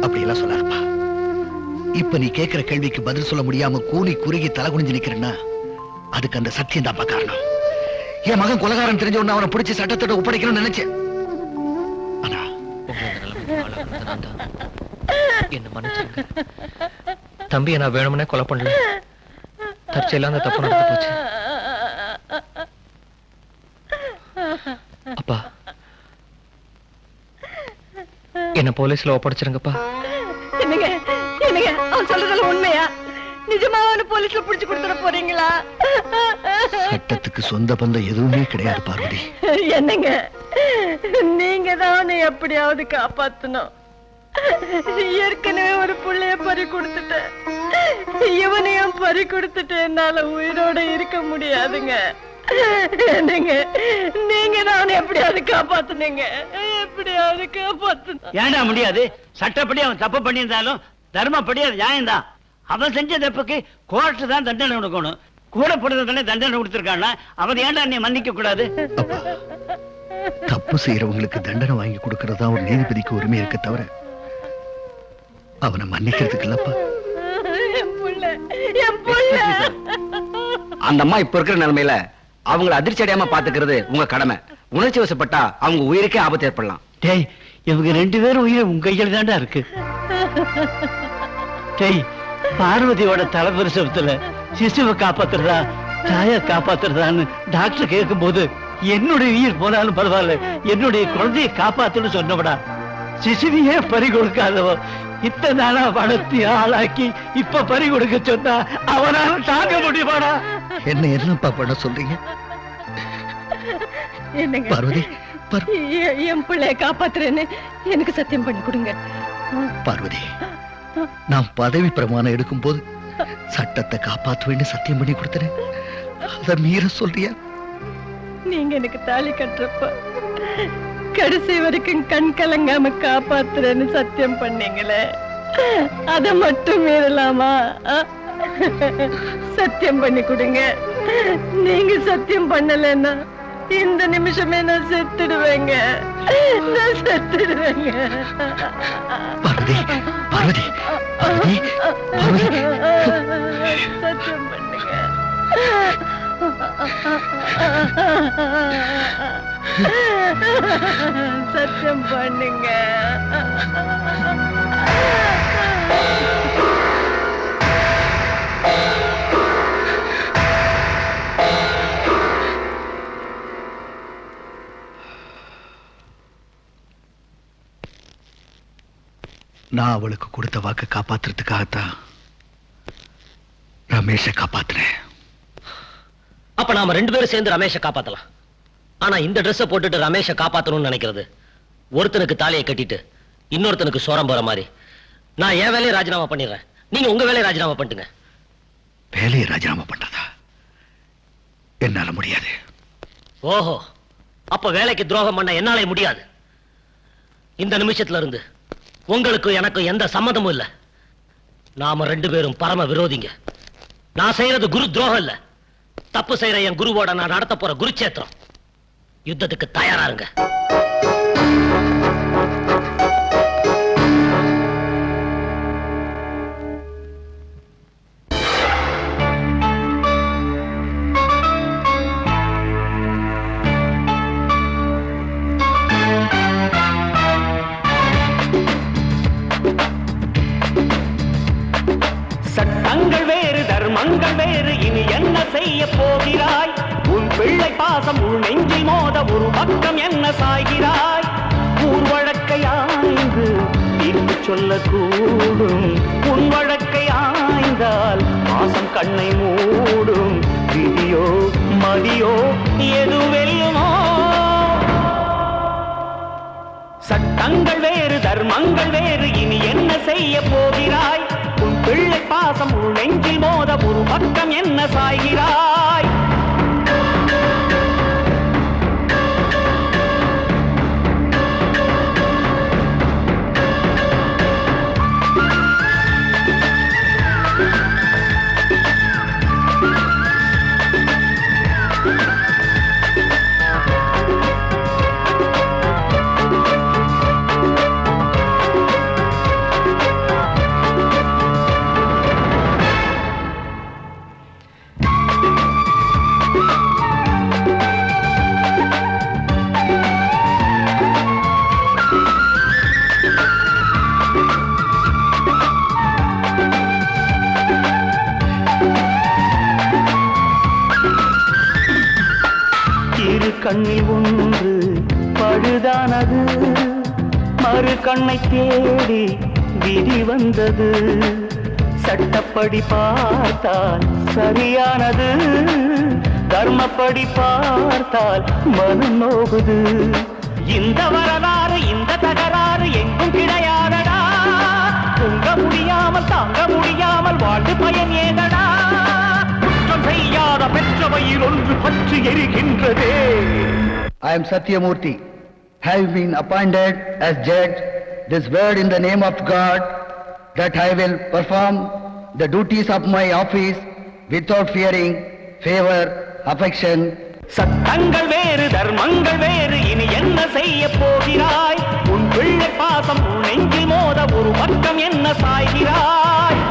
S2: அப்படி எல்லாம் சொல்லாதப்பா. இப்ப நீ கேட்கிற கேள்விக்கு பதில் சொல்ல முடியாம கூனி குறுகி தலை குனிஞ்சு நிக்கிறேன்னா அதுக்கு அந்த சத்தியம் தான்ப்பா காரணம். என் மகன் கொலைகாரன் தெரிஞ்ச உடனே அவனை பிடிச்சி சட்டத்தோட ஒப்படைக்கணும்னு நினைச்சேன். ஆனா
S10: என்ன மன்னிச்சுங்க தம்பியை நான் வேணும்னே கொலை பண்ணல. தற்செயலா அந்த தப்பு நடந்து போச்சு. அப்பா, என்ன போலீஸ்ல ஒப்படைச்சிருங்கப்பா.
S5: என்னங்க என்னங்க, அவன் சொல்றதெல்லாம் உண்மையா? நிஜமா அவனை போலீஸ்ல புடிச்சு கொடுத்துட போறீங்களா?
S2: சட்டத்துக்கு சொந்த பந்தம் எதுவுமே கிடையாது பார்வதி.
S5: என்னங்க, நீங்க தான் அவனை எப்படியாவது காப்பாத்தணும். ஏற்கனவே ஒரு புள்ளைய பறி கொடுத்துட்டேன், இவனையும் பறி கொடுத்துட்டு என்னால உயிரோட இருக்க முடியாதுங்க. என்னங்க, நீங்க தான் அவனை எப்படியாவது காப்பாத்துனீங்க, எப்படியாவது காப்பாத்தணும்.
S6: ஏண்டா முடியாது? சட்டப்படி அவன் தப்பு பண்ணியிருந்தாலும் தர்மப்படி அது நியாயம்தான். அவன் செஞ்ச தப்புக்கு கோர்ட்டு தான் தண்டனை கொடுக்கணும். கூட போடுறதுல தண்டனை கொடுத்திருக்கான்னா அவன் ஏன்டா நீ மன்னிக்க கூடாது?
S2: தப்பு செய்யறவங்களுக்கு தண்டனை வாங்கி கொடுக்கறதா ஒரு நீதிபதிக்கு உரிமை இருக்க தவிர அவனை மன்னிக்கிறதுக்கு இல்லப்பா.
S11: அந்த அம்மா இப்ப இருக்கிற நிலைமையில அவங்களை அதிர்ச்சி அடையாம பாத்துக்கிறது உங்க கடமை. உணர்ச்சி வசப்பட்டா அவங்க உயிருக்கே ஆபத்து ஏற்படலாம்.
S6: டேய், இவங்க 2 பேரும் உயிர் உங்க கையில் தாண்டா இருக்கு. டேய், பார்வதியோட தலைபரிசவத்துல சிசுவை காப்பாத்துறதா தாய காப்பாத்துறதான்னு டாக்டர் கேட்கும் போது என்னுடைய உயிர் போனாலும் பரவாயில்ல, என்னுடைய குழந்தையை காப்பாத்துன்னு சொன்னவடா. சிசுவையே பறி கொடுக்காதவ இத்தனை நாளா வளர்த்தி ஆளாக்கி இப்ப பறி கொடுக்க சொன்னா அவனால தாங்க முடியுமாடா?
S2: என்னப்பா பண்ண சொல்றீங்க?
S5: என்னங்க
S2: பார்வதி,
S5: என் பிள்ளைய காப்பாத்துறேன்னு எனக்கு சத்தியம் பண்ணி கொடுங்க.
S2: பார்வதி, நான் பதவி பிரமாணம் எடுக்கும் போது சட்டத்தை காப்பாற்றுவேன்னு சத்தியம் பண்ணி கொடுத்தேன். அத மீற சொல்றியா?
S5: நீங்க எனக்கு தாலி கட்டுறப்ப கடைசி வரைக்கும் கண் கலங்காம காப்பாத்துறேன்னு சத்தியம் பண்ணீங்களே, அத மட்டும் மீறலாமா? சத்தியம் பண்ணி கொடுங்க. நீங்க சத்தியம் பண்ணலன்னா இந்த நிமிஷமே நான் செத்துடுவேங்க, நான் செத்துடுவேங்க.
S2: பார்வதி, பார்வதி, பார்வதி, பார்வதி,
S5: சத்தியம் பண்ணுங்க. சத்தியம் பண்ணுங்க.
S2: நான் அவளுக்கு கொடுத்த வாக்கு காப்பாத்துறதுக்காகத்தான் ரமேஷை காப்பாத்துறேன்.
S9: அப்ப நாம 2 பேரும் சேர்ந்து ரமேஷை காப்பாத்தலாம். ஆனா இந்த ட்ரெஸ்ஸை போட்டுட்டு ரமேஷை காப்பாத்தணும்னு நினைக்கிறது ஒருத்தனுக்கு தாலியை கட்டிட்டு இன்னொருத்தனுக்கு சோரம் போற மாதிரி. நான் என் வேலையை ராஜினாமா பண்ணிடுறேன், நீங்க உங்க வேலையை ராஜினாமா பண்ணுங்க.
S2: வேலையை ராஜினாமா பண்றதா? என்னால முடியாது.
S9: ஓஹோ, அப்ப வேலைக்கு துரோகம் பண்ண என்னாலே முடியாது. இந்த நிமிஷத்துல இருந்து உங்களுக்கு எனக்கு எந்த சம்மதமும் இல்ல. நாம 2 பேரும் பரம விரோதிங்க. நான் செய்யறது குரு துரோகம் இல்ல. தப்பு செய்யற என் குருவோட நான் நடத்த போற குருச்சேத்திரம். யுத்தத்துக்கு தயாராருங்க.
S4: சட்டங்கள் வேறு தர்மங்கள் வேறு, இனி என்ன செய்ய போகிறாய்? உன் பிள்ளை பாசம் உள் நெஞ்சில் மோத ஒரு பக்கம் என்ன சாய்கிறாய்? ஊர் வழக்கை ஆய்ந்து தீர்ப்பு சொல்லக்கூடும். உன் வழக்கை ஆய்ந்தால் பாசம் கண்ணை மூடும். விதியோ மதியோ எது வெல்லுமோ? சட்டங்கள் வேறு தர்மங்கள் வேறு, இனி என்ன செய்ய போகிறாய்? உன் பிள்ளை பாசம் உள் நெஞ்சில் மோத ஒரு பக்கம் என்ன சாய்கிறாய்? கண்ணில் ஒன்று பழுதானது, மறு கண்ணை தேடி விதி வந்தது. சட்டப்படி பார்த்தால் சரியானது, தர்மப்படி பார்த்தால் மனம் நோகுது. இந்த வரலாறு இந்த தகராறு எங்கும் கிடையாதடா. தூங்க முடியாமல் தாங்க முடியாமல் வாழ்ந்து பயன் ஏதடா. செய்யாத பெற்றவையில் ஒன்று பற்றி எரிகின்றதே.
S2: I am Satyamurthy, have been appointed as judge this word in the name of God, that I will perform the duties of my office without fearing favor, affection.
S4: சட்டங்கள் வேறு தர்மங்கள் வேறு, இனி என்ன செய்ய போகிறாய்? உன் பிள்ளை பாசம் உன் நெஞ்சில் மோத ஒரு பக்கம் என்ன சாய்கிறாய்?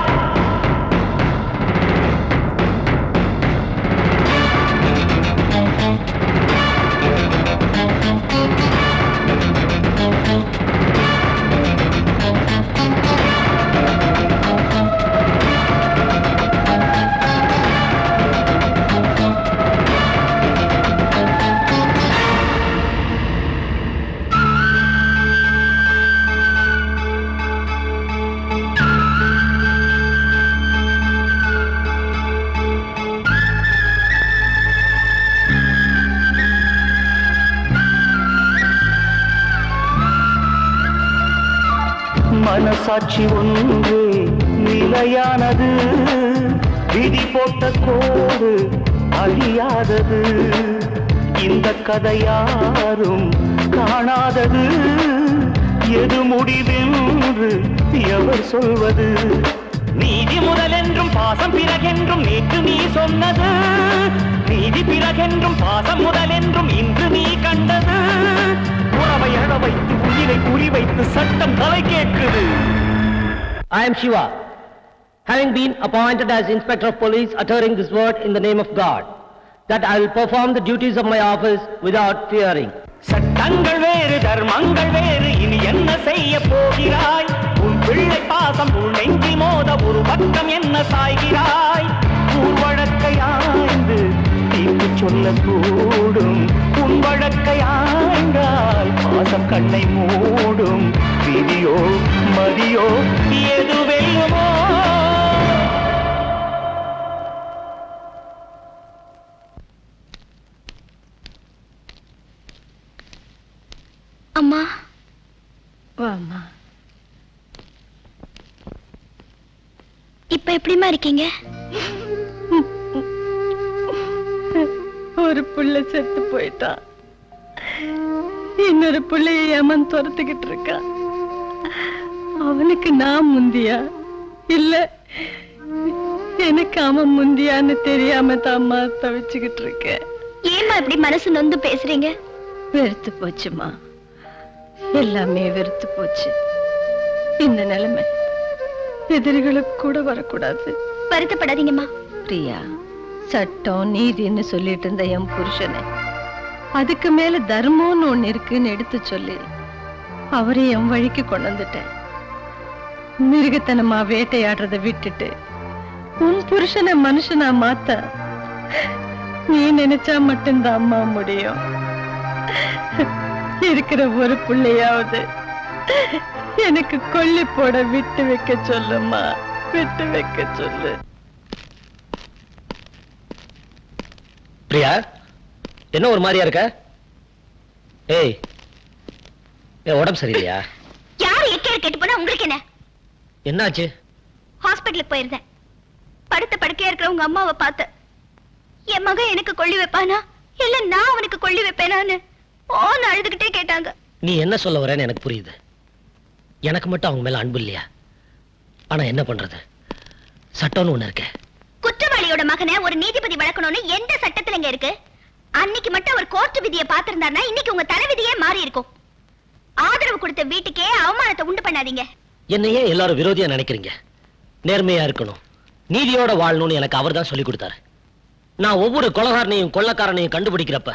S4: மனசாட்சி ஒன்றே நிலையானது, விதி போட்ட கோடு அழியாதது. இந்த கதையாரும் காணாதது, எது முடிவென்று எவர் சொல்வது? நீதி முதலென்றும் பாசம் பிறகென்றும் நேற்று நீ சொன்னது, நீதி பிறகென்றும் பாசம் முதலென்றும் இன்று நீ கண்டது. உறவை அழ வைத்து உயிரை குறிவைத்து சட்டம் தலை கேட்குது.
S9: I am Shiva, having been appointed as Inspector of Police, uttering this word in the name of God, that I will perform the duties of my office without fearing.
S4: சட்டங்கள் வேறு தர்மங்கள் வேறு, இனி என்ன செய்ய போகிறாய்? உன் பிள்ளை பாசம் உன் நெஞ்சில் மோத ஒரு பக்கம் என்ன சாய்கிறாய்? ஊர் வழக்கை ஆய்ந்து தீர்ப்பு சொல்லக்கூடும். உன் வழக்கை ஆய்ந்தால் பாசம் கண்ணை மூடும். விதியோ மதியோ எது வெல்லுமோ?
S3: அம்மா,
S5: வாம்மா.
S3: இப்ப எப்படிமா இருக்கீங்க?
S5: ஒரு புள்ள செத்து போயிட்டா, இன்னொரு புள்ளைய ஏமன் துரத்துக்கிட்டு இருக்கா. அவனுக்கு நான் முந்தியா இல்ல எனக்கு அவன் முந்தியான்னு தெரியாம தாம்மா தவிச்சுக்கிட்டு இருக்கேன்.
S3: ஏம்மா இப்படி மனசு நொந்து பேசுறீங்க?
S5: வெறுத்து போச்சுமா, எல்லாமே வெறுத்து போச்சு. இந்த நிலைமை எதிரிகளுக்கு கூட வரக்கூடாது.
S3: வருத்தப்படாதீங்கம்மா.
S5: பிரியா, சட்டம் நீதின்னு சொல்லிட்டு இருந்த என் புருஷனை அதுக்கு மேல தர்மம்னு ஒண்ணு இருக்குன்னு எடுத்து சொல்லி அவரை என் வழிக்கு கொண்டு வந்துட்டேன். மிருகத்தனமா வேட்டையாடுறதை விட்டுட்டு உன் புருஷனை மனுஷனா மாத்த நீ நினைச்சா மட்டும்தான் அம்மா முடியும். இருக்கிற ஒரு பிள்ளையாவது எனக்கு கொல்லி போட விட்டு வைக்க சொல்லுமா, விட்டு வைக்க சொல்லு.
S9: பிரியா, என்ன ஒரு மாதிரியா இருக்க? ஏய், உடம்பு சரியில்லையா?
S3: யாரு எக்கேடு கேட்டு போனா உங்களுக்கு என்ன?
S9: என்னாச்சு?
S3: ஹாஸ்பிட்டலுக்கு போயிருந்தேன். படுத்த படுக்கையா இருக்கிற உங்க அம்மாவை பார்த்த. என் மகன் எனக்கு கொள்ளி வைப்பானா இல்ல நான் அவனுக்கு கொள்ளி வைப்பேனான்னு ஓன்னு அழுதுகிட்டே கேட்டாங்க.
S9: நீ என்ன சொல்ல வரேன்னு எனக்கு புரியுது. எனக்கு மட்டும் அவங்க மேல அன்பு இல்லையா? ஆனா என்ன பண்றது, சட்டம்னு ஒண்ணு இருக்கு.
S3: குற்றவாளியோட மகனை ஒரு நீதிபதி வளர்க்கணும்னு எந்த சட்டத்துல இங்க இருக்கு? அன்னைக்கு மட்டும் அவர் கோர்ட் விதியை பார்த்திருந்தாருன்னா இன்னைக்கு உங்க தலைவிதியே மாறி இருக்கும். ஆதரவு கொடுத்த வீட்டுக்கே அவமானத்தை உண்டு பண்ணாதீங்க.
S9: என்னையே எல்லாரும் விரோதியா நினைக்கிறீங்க. நேர்மையா இருக்கணும், நீதியோட வாழணும்னு எனக்கு அவர் தான் சொல்லி கொடுத்தாரு. நான் ஒவ்வொரு கொலைகாரனையும் கொள்ளக்காரனையும் கண்டுபிடிக்கிறப்ப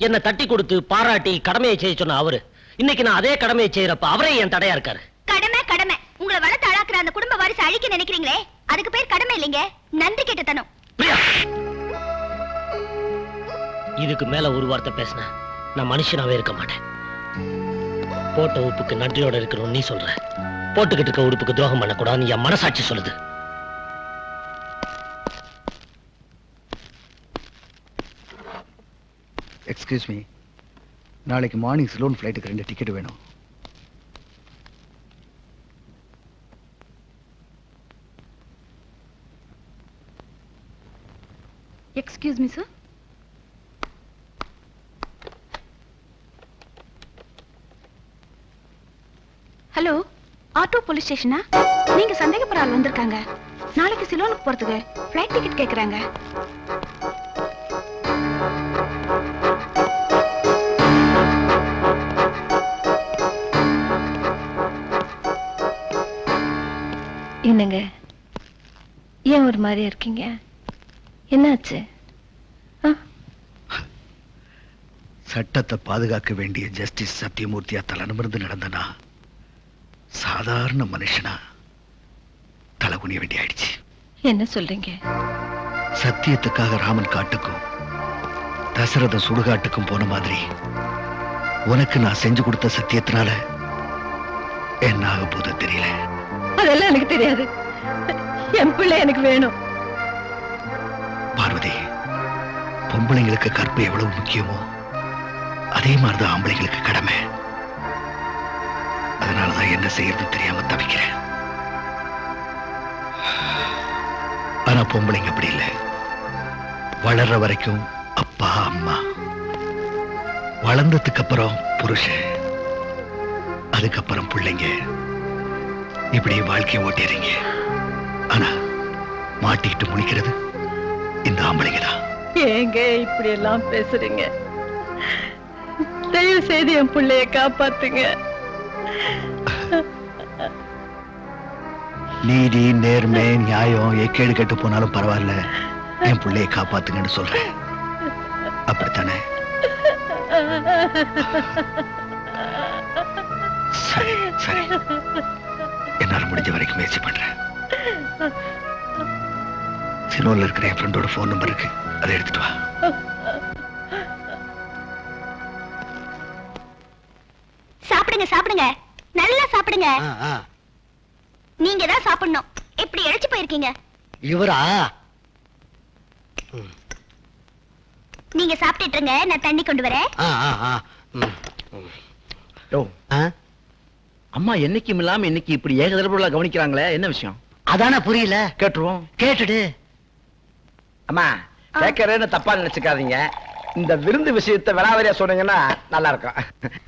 S9: என்னை தட்டி கொடுத்து பாராட்டி கடமையை செய்ய சொன்ன அவரு இன்னைக்கு நான் அதே கடமையை செய்யறப்ப அவரே என் தடையா இருக்காரு.
S3: கடமை கடமை. உங்களை வளர்த்து அழாக்குற அந்த குடும்ப வாரிசு அழிக்க நினைக்கிறீங்களே, அதுக்கு பேர் கடமை இல்லைங்க, நன்றி கெட்டத்தனம்.
S9: இதுக்கு மேல ஒரு வார்த்தை பேசின நான் மனுஷனாவே இருக்க மாட்டேன். போட்ட உப்புக்கு நன்றியோட இருக்கணும் நீ சொல்ற, போட்டுக்கிட்டு இருக்க உறுப்புக்கு துரோகம் பண்ணக்கூடாதுன்னு என் மனசாட்சி சொல்லுது.
S2: எக்ஸ்கியூஸ் மீ, நாளைக்கு மார்னிங் சிலோன் ஃப்ளைட்டுக்கு 2 டிக்கெட் வேணும்.
S5: Excuse me sir.
S3: Hello, auto police ஸ்டேஷனா? நீங்க சந்தேகப்படுற ஆள் வந்திருக்காங்க. நாளைக்கு சிலோனுக்கு போறதுக்கு ஃப்ளைட் டிக்கெட் கேக்குறாங்க.
S5: என்னங்க, ஏன் ஒரு மாதிரியா இருக்கீங்க? என்னாச்சு?
S2: சட்டத்தை பாதுகாக்க வேண்டிய ஜஸ்டிஸ் சத்தியமூர்த்தியா தலைநிமிர்ந்து நடந்தனா சாதாரண மனுஷனா தலை குனிய வேண்டி ஆயிடுச்சு.
S5: என்ன சொல்றீங்க?
S2: சத்தியத்துக்காக ராமன் காட்டுக்கும் தசரத சுடுகாட்டுக்கும் போன மாதிரி உனக்கு நான் செஞ்சு கொடுத்த சத்தியத்தினால என்ன ஆக போத தெரியல.
S5: அதெல்லாம் எனக்கு தெரியாது. என் பிள்ளை எனக்கு வேணும்.
S2: பார்வதி, பொம்பளைங்களுக்கு கற்பு எவ்வளவு முக்கியமோ அதே மாதிரிதான் ஆம்பளைங்களுக்கு கடமை. அதனாலதான் என்ன செய்யறது தெரியாம தவிக்கிறேன். ஆனா பொம்பளைங்க அப்படி இல்லை. வளர்ற வரைக்கும் அப்பா அம்மா, வளர்ந்ததுக்கு அப்புறம் புருஷன், அதுக்கப்புறம் பிள்ளைங்க, இப்படி வாழ்க்கையை ஓட்டிடுறீங்க. ஆனா மாட்டிக்கிட்டு முழிக்கிறது இந்த ஆம்பளைங்க தான்.
S5: ஏங்க இப்படி எல்லாம் பேசுறீங்க? தயவு செய்து என் பிள்ளைய காப்பாத்துங்க.
S2: நீதி, நேர்மை, நியாயம் எக்கேடு கெட்டு போனாலும் பரவாயில்ல, என் பிள்ளையை காப்பாத்துங்கன்னு சொல்றேன். அப்படித்தானே? சரி சரி, என்னால முடிஞ்ச வரைக்கும் முயற்சி பண்றேன். சிலோன்ல இருக்கிற என் ஃப்ரெண்டோட போன் நம்பர் இருக்கு, அதை எடுத்துட்டு வா.
S3: சாப்பிடுங்க சாப்பிடுங்க, நல்லா சாப்பிடுங்க. நீங்க தான் சாப்பிடணும். எப்படி இழைச்சு போயிருக்கீங்க?
S9: இவரா?
S3: நீங்க சாப்பிட்டுட்டு இருங்க, நான் தண்ணி கொண்டு வரேன்.
S11: அம்மா என்னைக்கும் இல்லாம இன்னைக்கு இப்படி ஏகதரப்புல கவனிக்கிறாங்களே, என்ன விஷயம்?
S9: அதான புரியல.
S11: கேட்டுருவோம்.
S9: கேட்டுடு.
S11: அம்மா, கேட்கறேன்னு தப்பா நினைச்சுக்காதீங்க. இந்த விருந்து விஷயத்தை விளாவரியா சொன்னீங்கன்னா நல்லா இருக்கும்.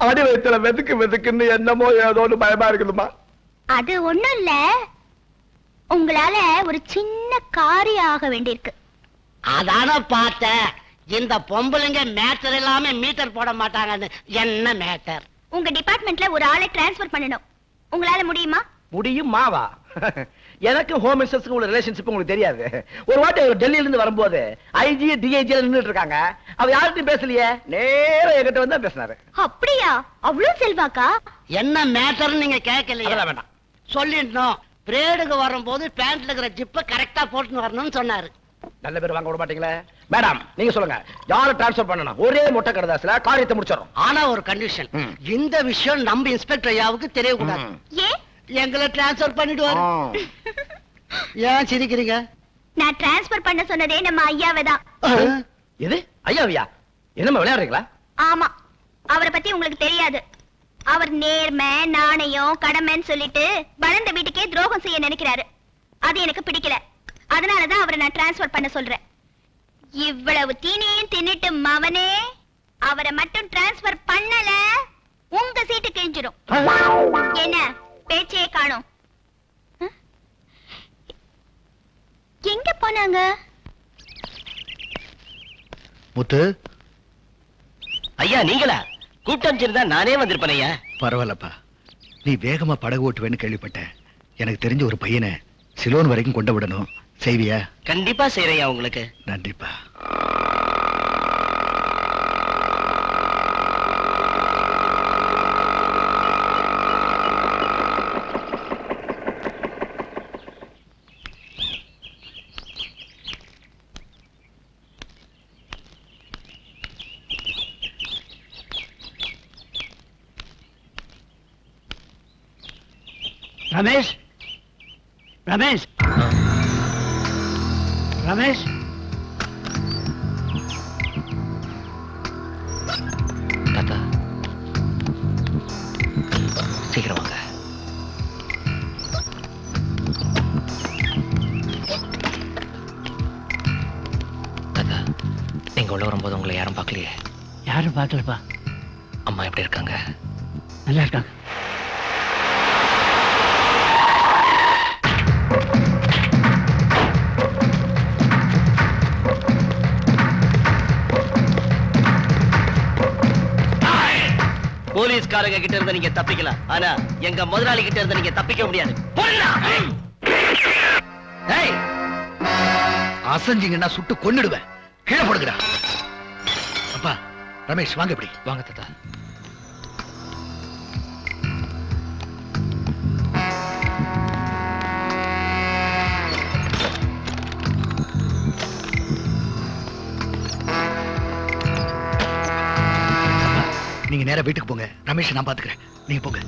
S11: அடி வயிற்றுல வெதுக்கு வெதுக்குன்னு என்னமோ ஏதோன்னு பயமா இருக்குதுமா.
S3: அது ஒண்ணும் இல்ல, உங்களால ஒரு சின்ன காரியம் ஆக வேண்டியிருக்கு.
S15: அதான பார்த்தேன். இந்த பொம்பளைங்க மேட்டர் இல்லாம மீட்டர் போட மாட்டாங்கன்னு. என்ன மேட்டர்?
S3: உங்க டிபார்ட்மெண்ட்ல ஒரு ஆளை டிரான்ஸ்ஃபர் பண்ணணும். உங்களால முடியுமா?
S11: முடியும் மாவா? எனக்கு ஹோம் மினிஸ்டர்ஸ்க்கு உள்ள ரிலேஷன்ஷிப் உங்களுக்கு தெரியாது. ஒரு வாட்டி டெல்லியில இருந்து வரும்போது ஐஜி டிஐஜி நின்னுட்டு இருக்காங்க. அவ யார்கிட்டயும் பேசலையே, நேரா என்கிட்ட வந்து பேசினாரு.
S3: அப்படியா? அவ்வளவு செல்வாக்கா?
S15: என்ன மேட்டர்னு நீங்க கேட்கலையா?
S11: அதெல்லாம் வேண்டாம்.
S15: சொல்லிடணும். பிரேடுக்கு வரும்போது பேண்ட்ல இருக்கிற ஜிப்ப கரெக்டா போட்டுன்னு வரணும்னு சொன்னாரு.
S11: நல்ல பேர் வாங்க விட மாட்டீங்களே. மேடம் நீங்க சொல்லுங்க, யாரை டிரான்ஸ்ஃபர் பண்ணணும்? ஒரே மொட்டை கடைதாசில காரியத்தை முடிச்சிடறோம்.
S15: ஆனா ஒரு கண்டிஷன், இந்த விஷயம் நம்ம இன்ஸ்பெக்டர் ஐயாவுக்கு தெரியக்கூடாது.
S3: ஏன்?
S15: எங்களை டிரான்ஸ்ஃபர் பண்ணிடுவாரு. ஏன் சிரிக்கிறீங்க?
S3: நான் டிரான்ஸ்ஃபர் பண்ண சொன்னதே நம்ம ஐயாவை தான்.
S11: எது ஐயாவியா? என்னமா விளையாடுறீங்களா?
S3: ஆமா, அவரை பத்தி உங்களுக்கு தெரியாது. அவர் நேர்மை, நாணயம், கடமைன்னு சொல்லிட்டு வளர்ந்த வீட்டுக்கே துரோகம் செய்ய நினைக்கிறாரு. அது எனக்கு பிடிக்கல. அதனாலதான் அவரை நான் டிரான்ஸ்ஃபர் பண்ண சொல்றேன். இவ்வளவு தீனியும் தின்னுட்டு மவனே அவரை மட்டும் டிரான்ஸ்ஃபர் பண்ணல, உங்க சீட்டு கிழிஞ்சிடும். என்ன பேச்சே காணோம்? எங்க போனாங்க?
S2: முத்து,
S6: ஐயா நீங்களா? கூட்டம் அனுப்பிச்சிருந்தா நானே வந்திருப்பேன் ஐயா.
S2: பரவாயில்லப்பா, நீ வேகமா படகு ஓட்டுவேன்னு கேள்விப்பட்டேன். எனக்கு தெரிஞ்ச ஒரு பையனை சிலோன் வரைக்கும் கொண்டு விடணும். செய்வியா?
S6: கண்டிப்பா செய்யறையா உங்களுக்கு.
S2: நன்றிப்பா.
S11: ரமேஷ், ரமேஷ், ரமேஷ்.
S7: தாத்தா சீக்கிரம் வாங்க. தாத்தா நீங்க உள்ள வரும்போது உங்களை யாரும் பார்க்கலையே?
S12: யாரும் பார்க்கலப்பா.
S7: அம்மா எப்படி இருக்காங்க?
S12: நல்லா இருக்காங்க.
S6: போலீஸ்காரங்க கிட்ட இருந்து நீங்க தப்பிக்கலாம், ஆனா எங்க முதலாளி கிட்ட இருந்து நீங்க தப்பிக்க முடியாது.
S2: அசஞ்சிங்கன்னா சுட்டு கொன்னுடுவேன். கீழே போடுங்கடா. அப்பா ரமேஷ் வாங்க. இப்படி
S7: வாங்க தாத்தா.
S2: நீங்க நேரா வீட்டுக்கு போங்க. ரமேஷ் நான் பாத்துக்கிறேன். நீங்க போங்க.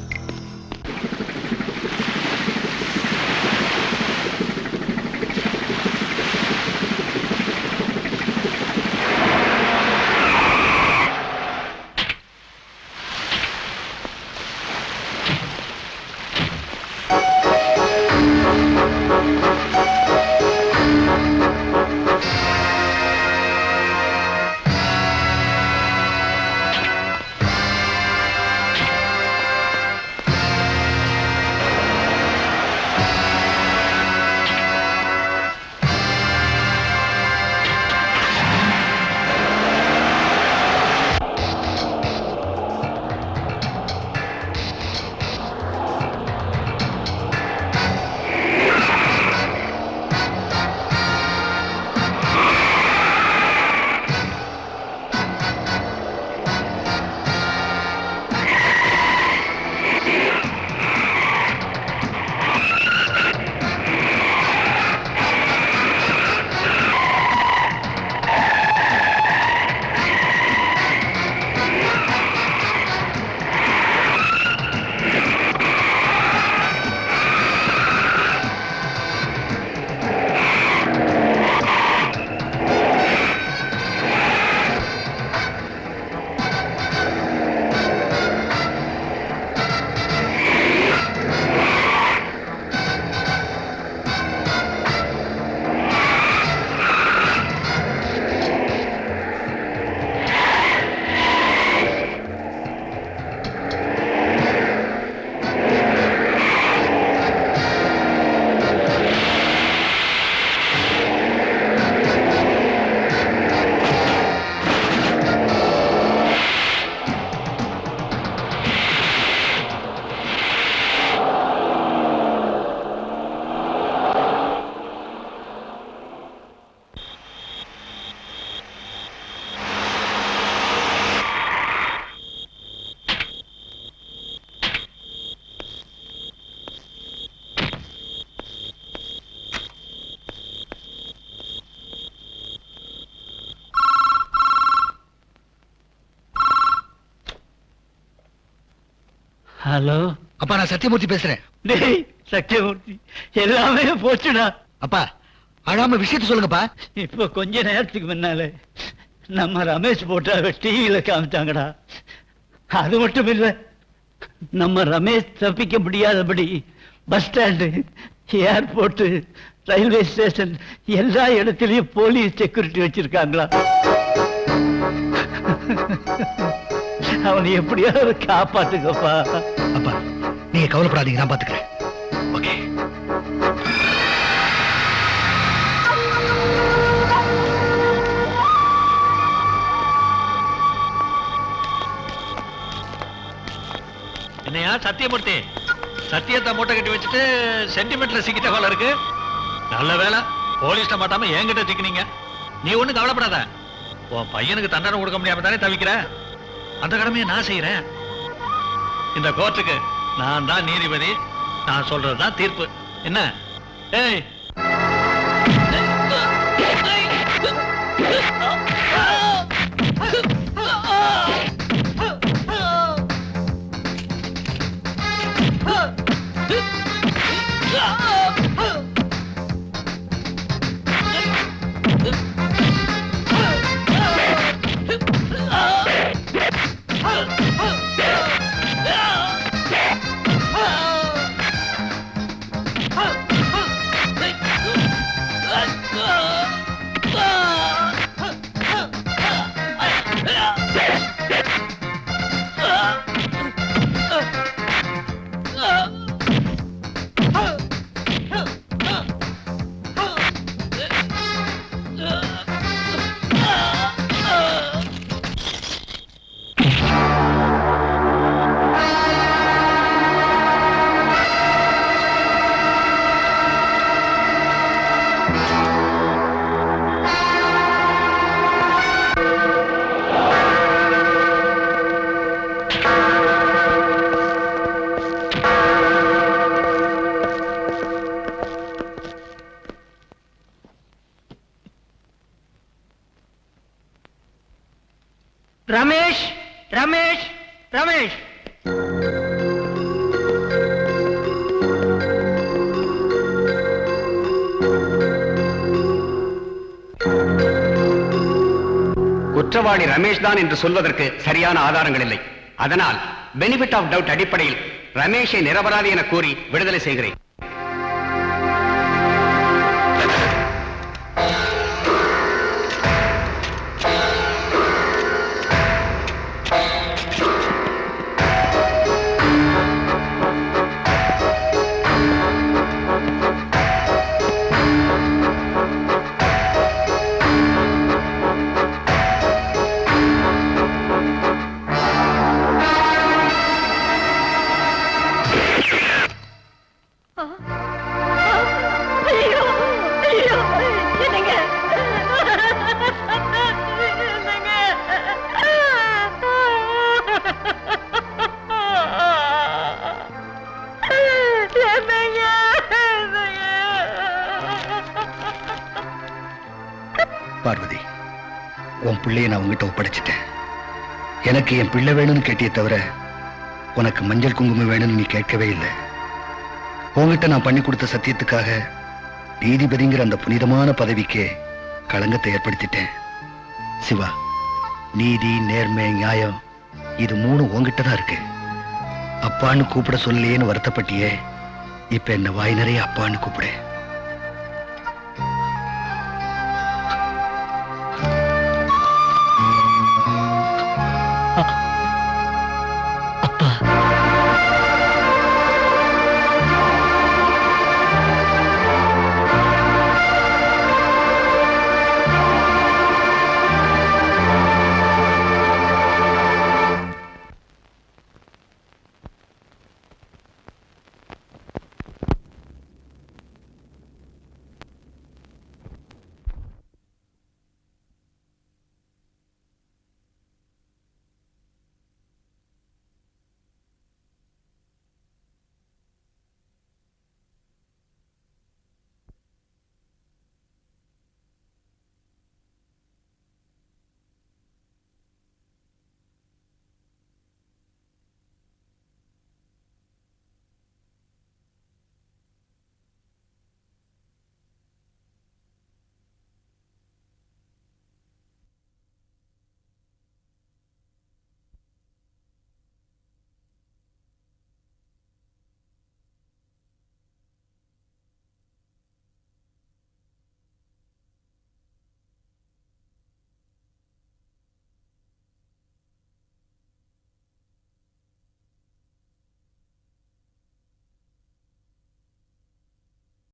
S14: ஹலோ
S2: அப்பா, நான் சத்தியமூர்த்தி பேசுறேன்.
S14: டேய் சத்தியமூர்த்தி, எல்லாமே போச்சுடா.
S2: அப்பா, அழாம விஷயத்த சொல்லுங்கப்பா.
S14: இப்ப கொஞ்ச நேரத்துக்கு முன்னால நம்ம ரமேஷ் போட்டோ டிவியில காமிச்சாங்கடா. அது மட்டும் இல்ல, நம்ம ரமேஷ் தப்பிக்க முடியாதபடி bus stand, airport, railway station எல்லா இடத்துலயும் போலீஸ் செக்யூரிட்டி வச்சிருக்காங்களா. அவனை எப்படியாவது காப்பாத்துக்கப்பா.
S2: அப்பா, நீங்க கவலைப்படாதீங்க, நான் பாத்துக்கிறேன். ஓகே.
S14: என்னையா சத்தியமூர்த்தி, சத்தியத்தை மூட்டை கட்டி வச்சுட்டு சென்டிமெண்ட்ல சிக்கிட்ட போல இருக்கு. நல்ல வேலை போலீஸ்ட மாட்டாம என்கிட்ட சிக்கினீங்க. நீ ஒண்ணு கவலைப்படாத. உன் பையனுக்கு தண்டனை கொடுக்க முடியாம தானே தவிக்கிற. அந்த கடமையை நான் செய்யறேன். இந்த கோர்ட்டுக்கு நான் தான் நீதிபதி. நான் சொல்றதுதான் தீர்ப்பு. என்ன? ஏய்,
S10: ரமேஷ், ரமேஷ், ரமேஷ்.
S16: குற்றவாளி ரமேஷ் தான் என்று சொல்வதற்கு சரியான ஆதாரங்கள் இல்லை. அதனால் பெனிஃபிட் ஆஃப் டவுட் அடிப்படையில் ரமேஷை நிரபராதி என கூறி விடுதலை செய்கிறேன்.
S3: ஐயோ, ஐயோ, என்னங்க? என்னங்க?
S2: பார்வதி, உன் பிள்ளைய நான் உங்ககிட்ட ஒப்படைச்சிட்டேன். எனக்கு என் பிள்ளை வேணும்னு கேட்டியே தவிர உனக்கு மஞ்சள் குங்குமம் வேணும்னு நீ கேட்கவே இல்லை. உங்ககிட்ட நான் பண்ணி கொடுத்த சத்தியத்துக்காக நீதிபதிங்கிற அந்த புனிதமான பதவிக்கே களங்கத்தை ஏற்படுத்திட்டேன். சிவா, நீதி, நேர்மை, நியாயம் இது மூணு உங்ககிட்ட தான் இருக்கு. அப்பான்னு கூப்பிட சொல்லலையேன்னு வருத்தப்பட்டியே, இப்ப என்ன வாய் நிறைய அப்பான்னு கூப்பிடு.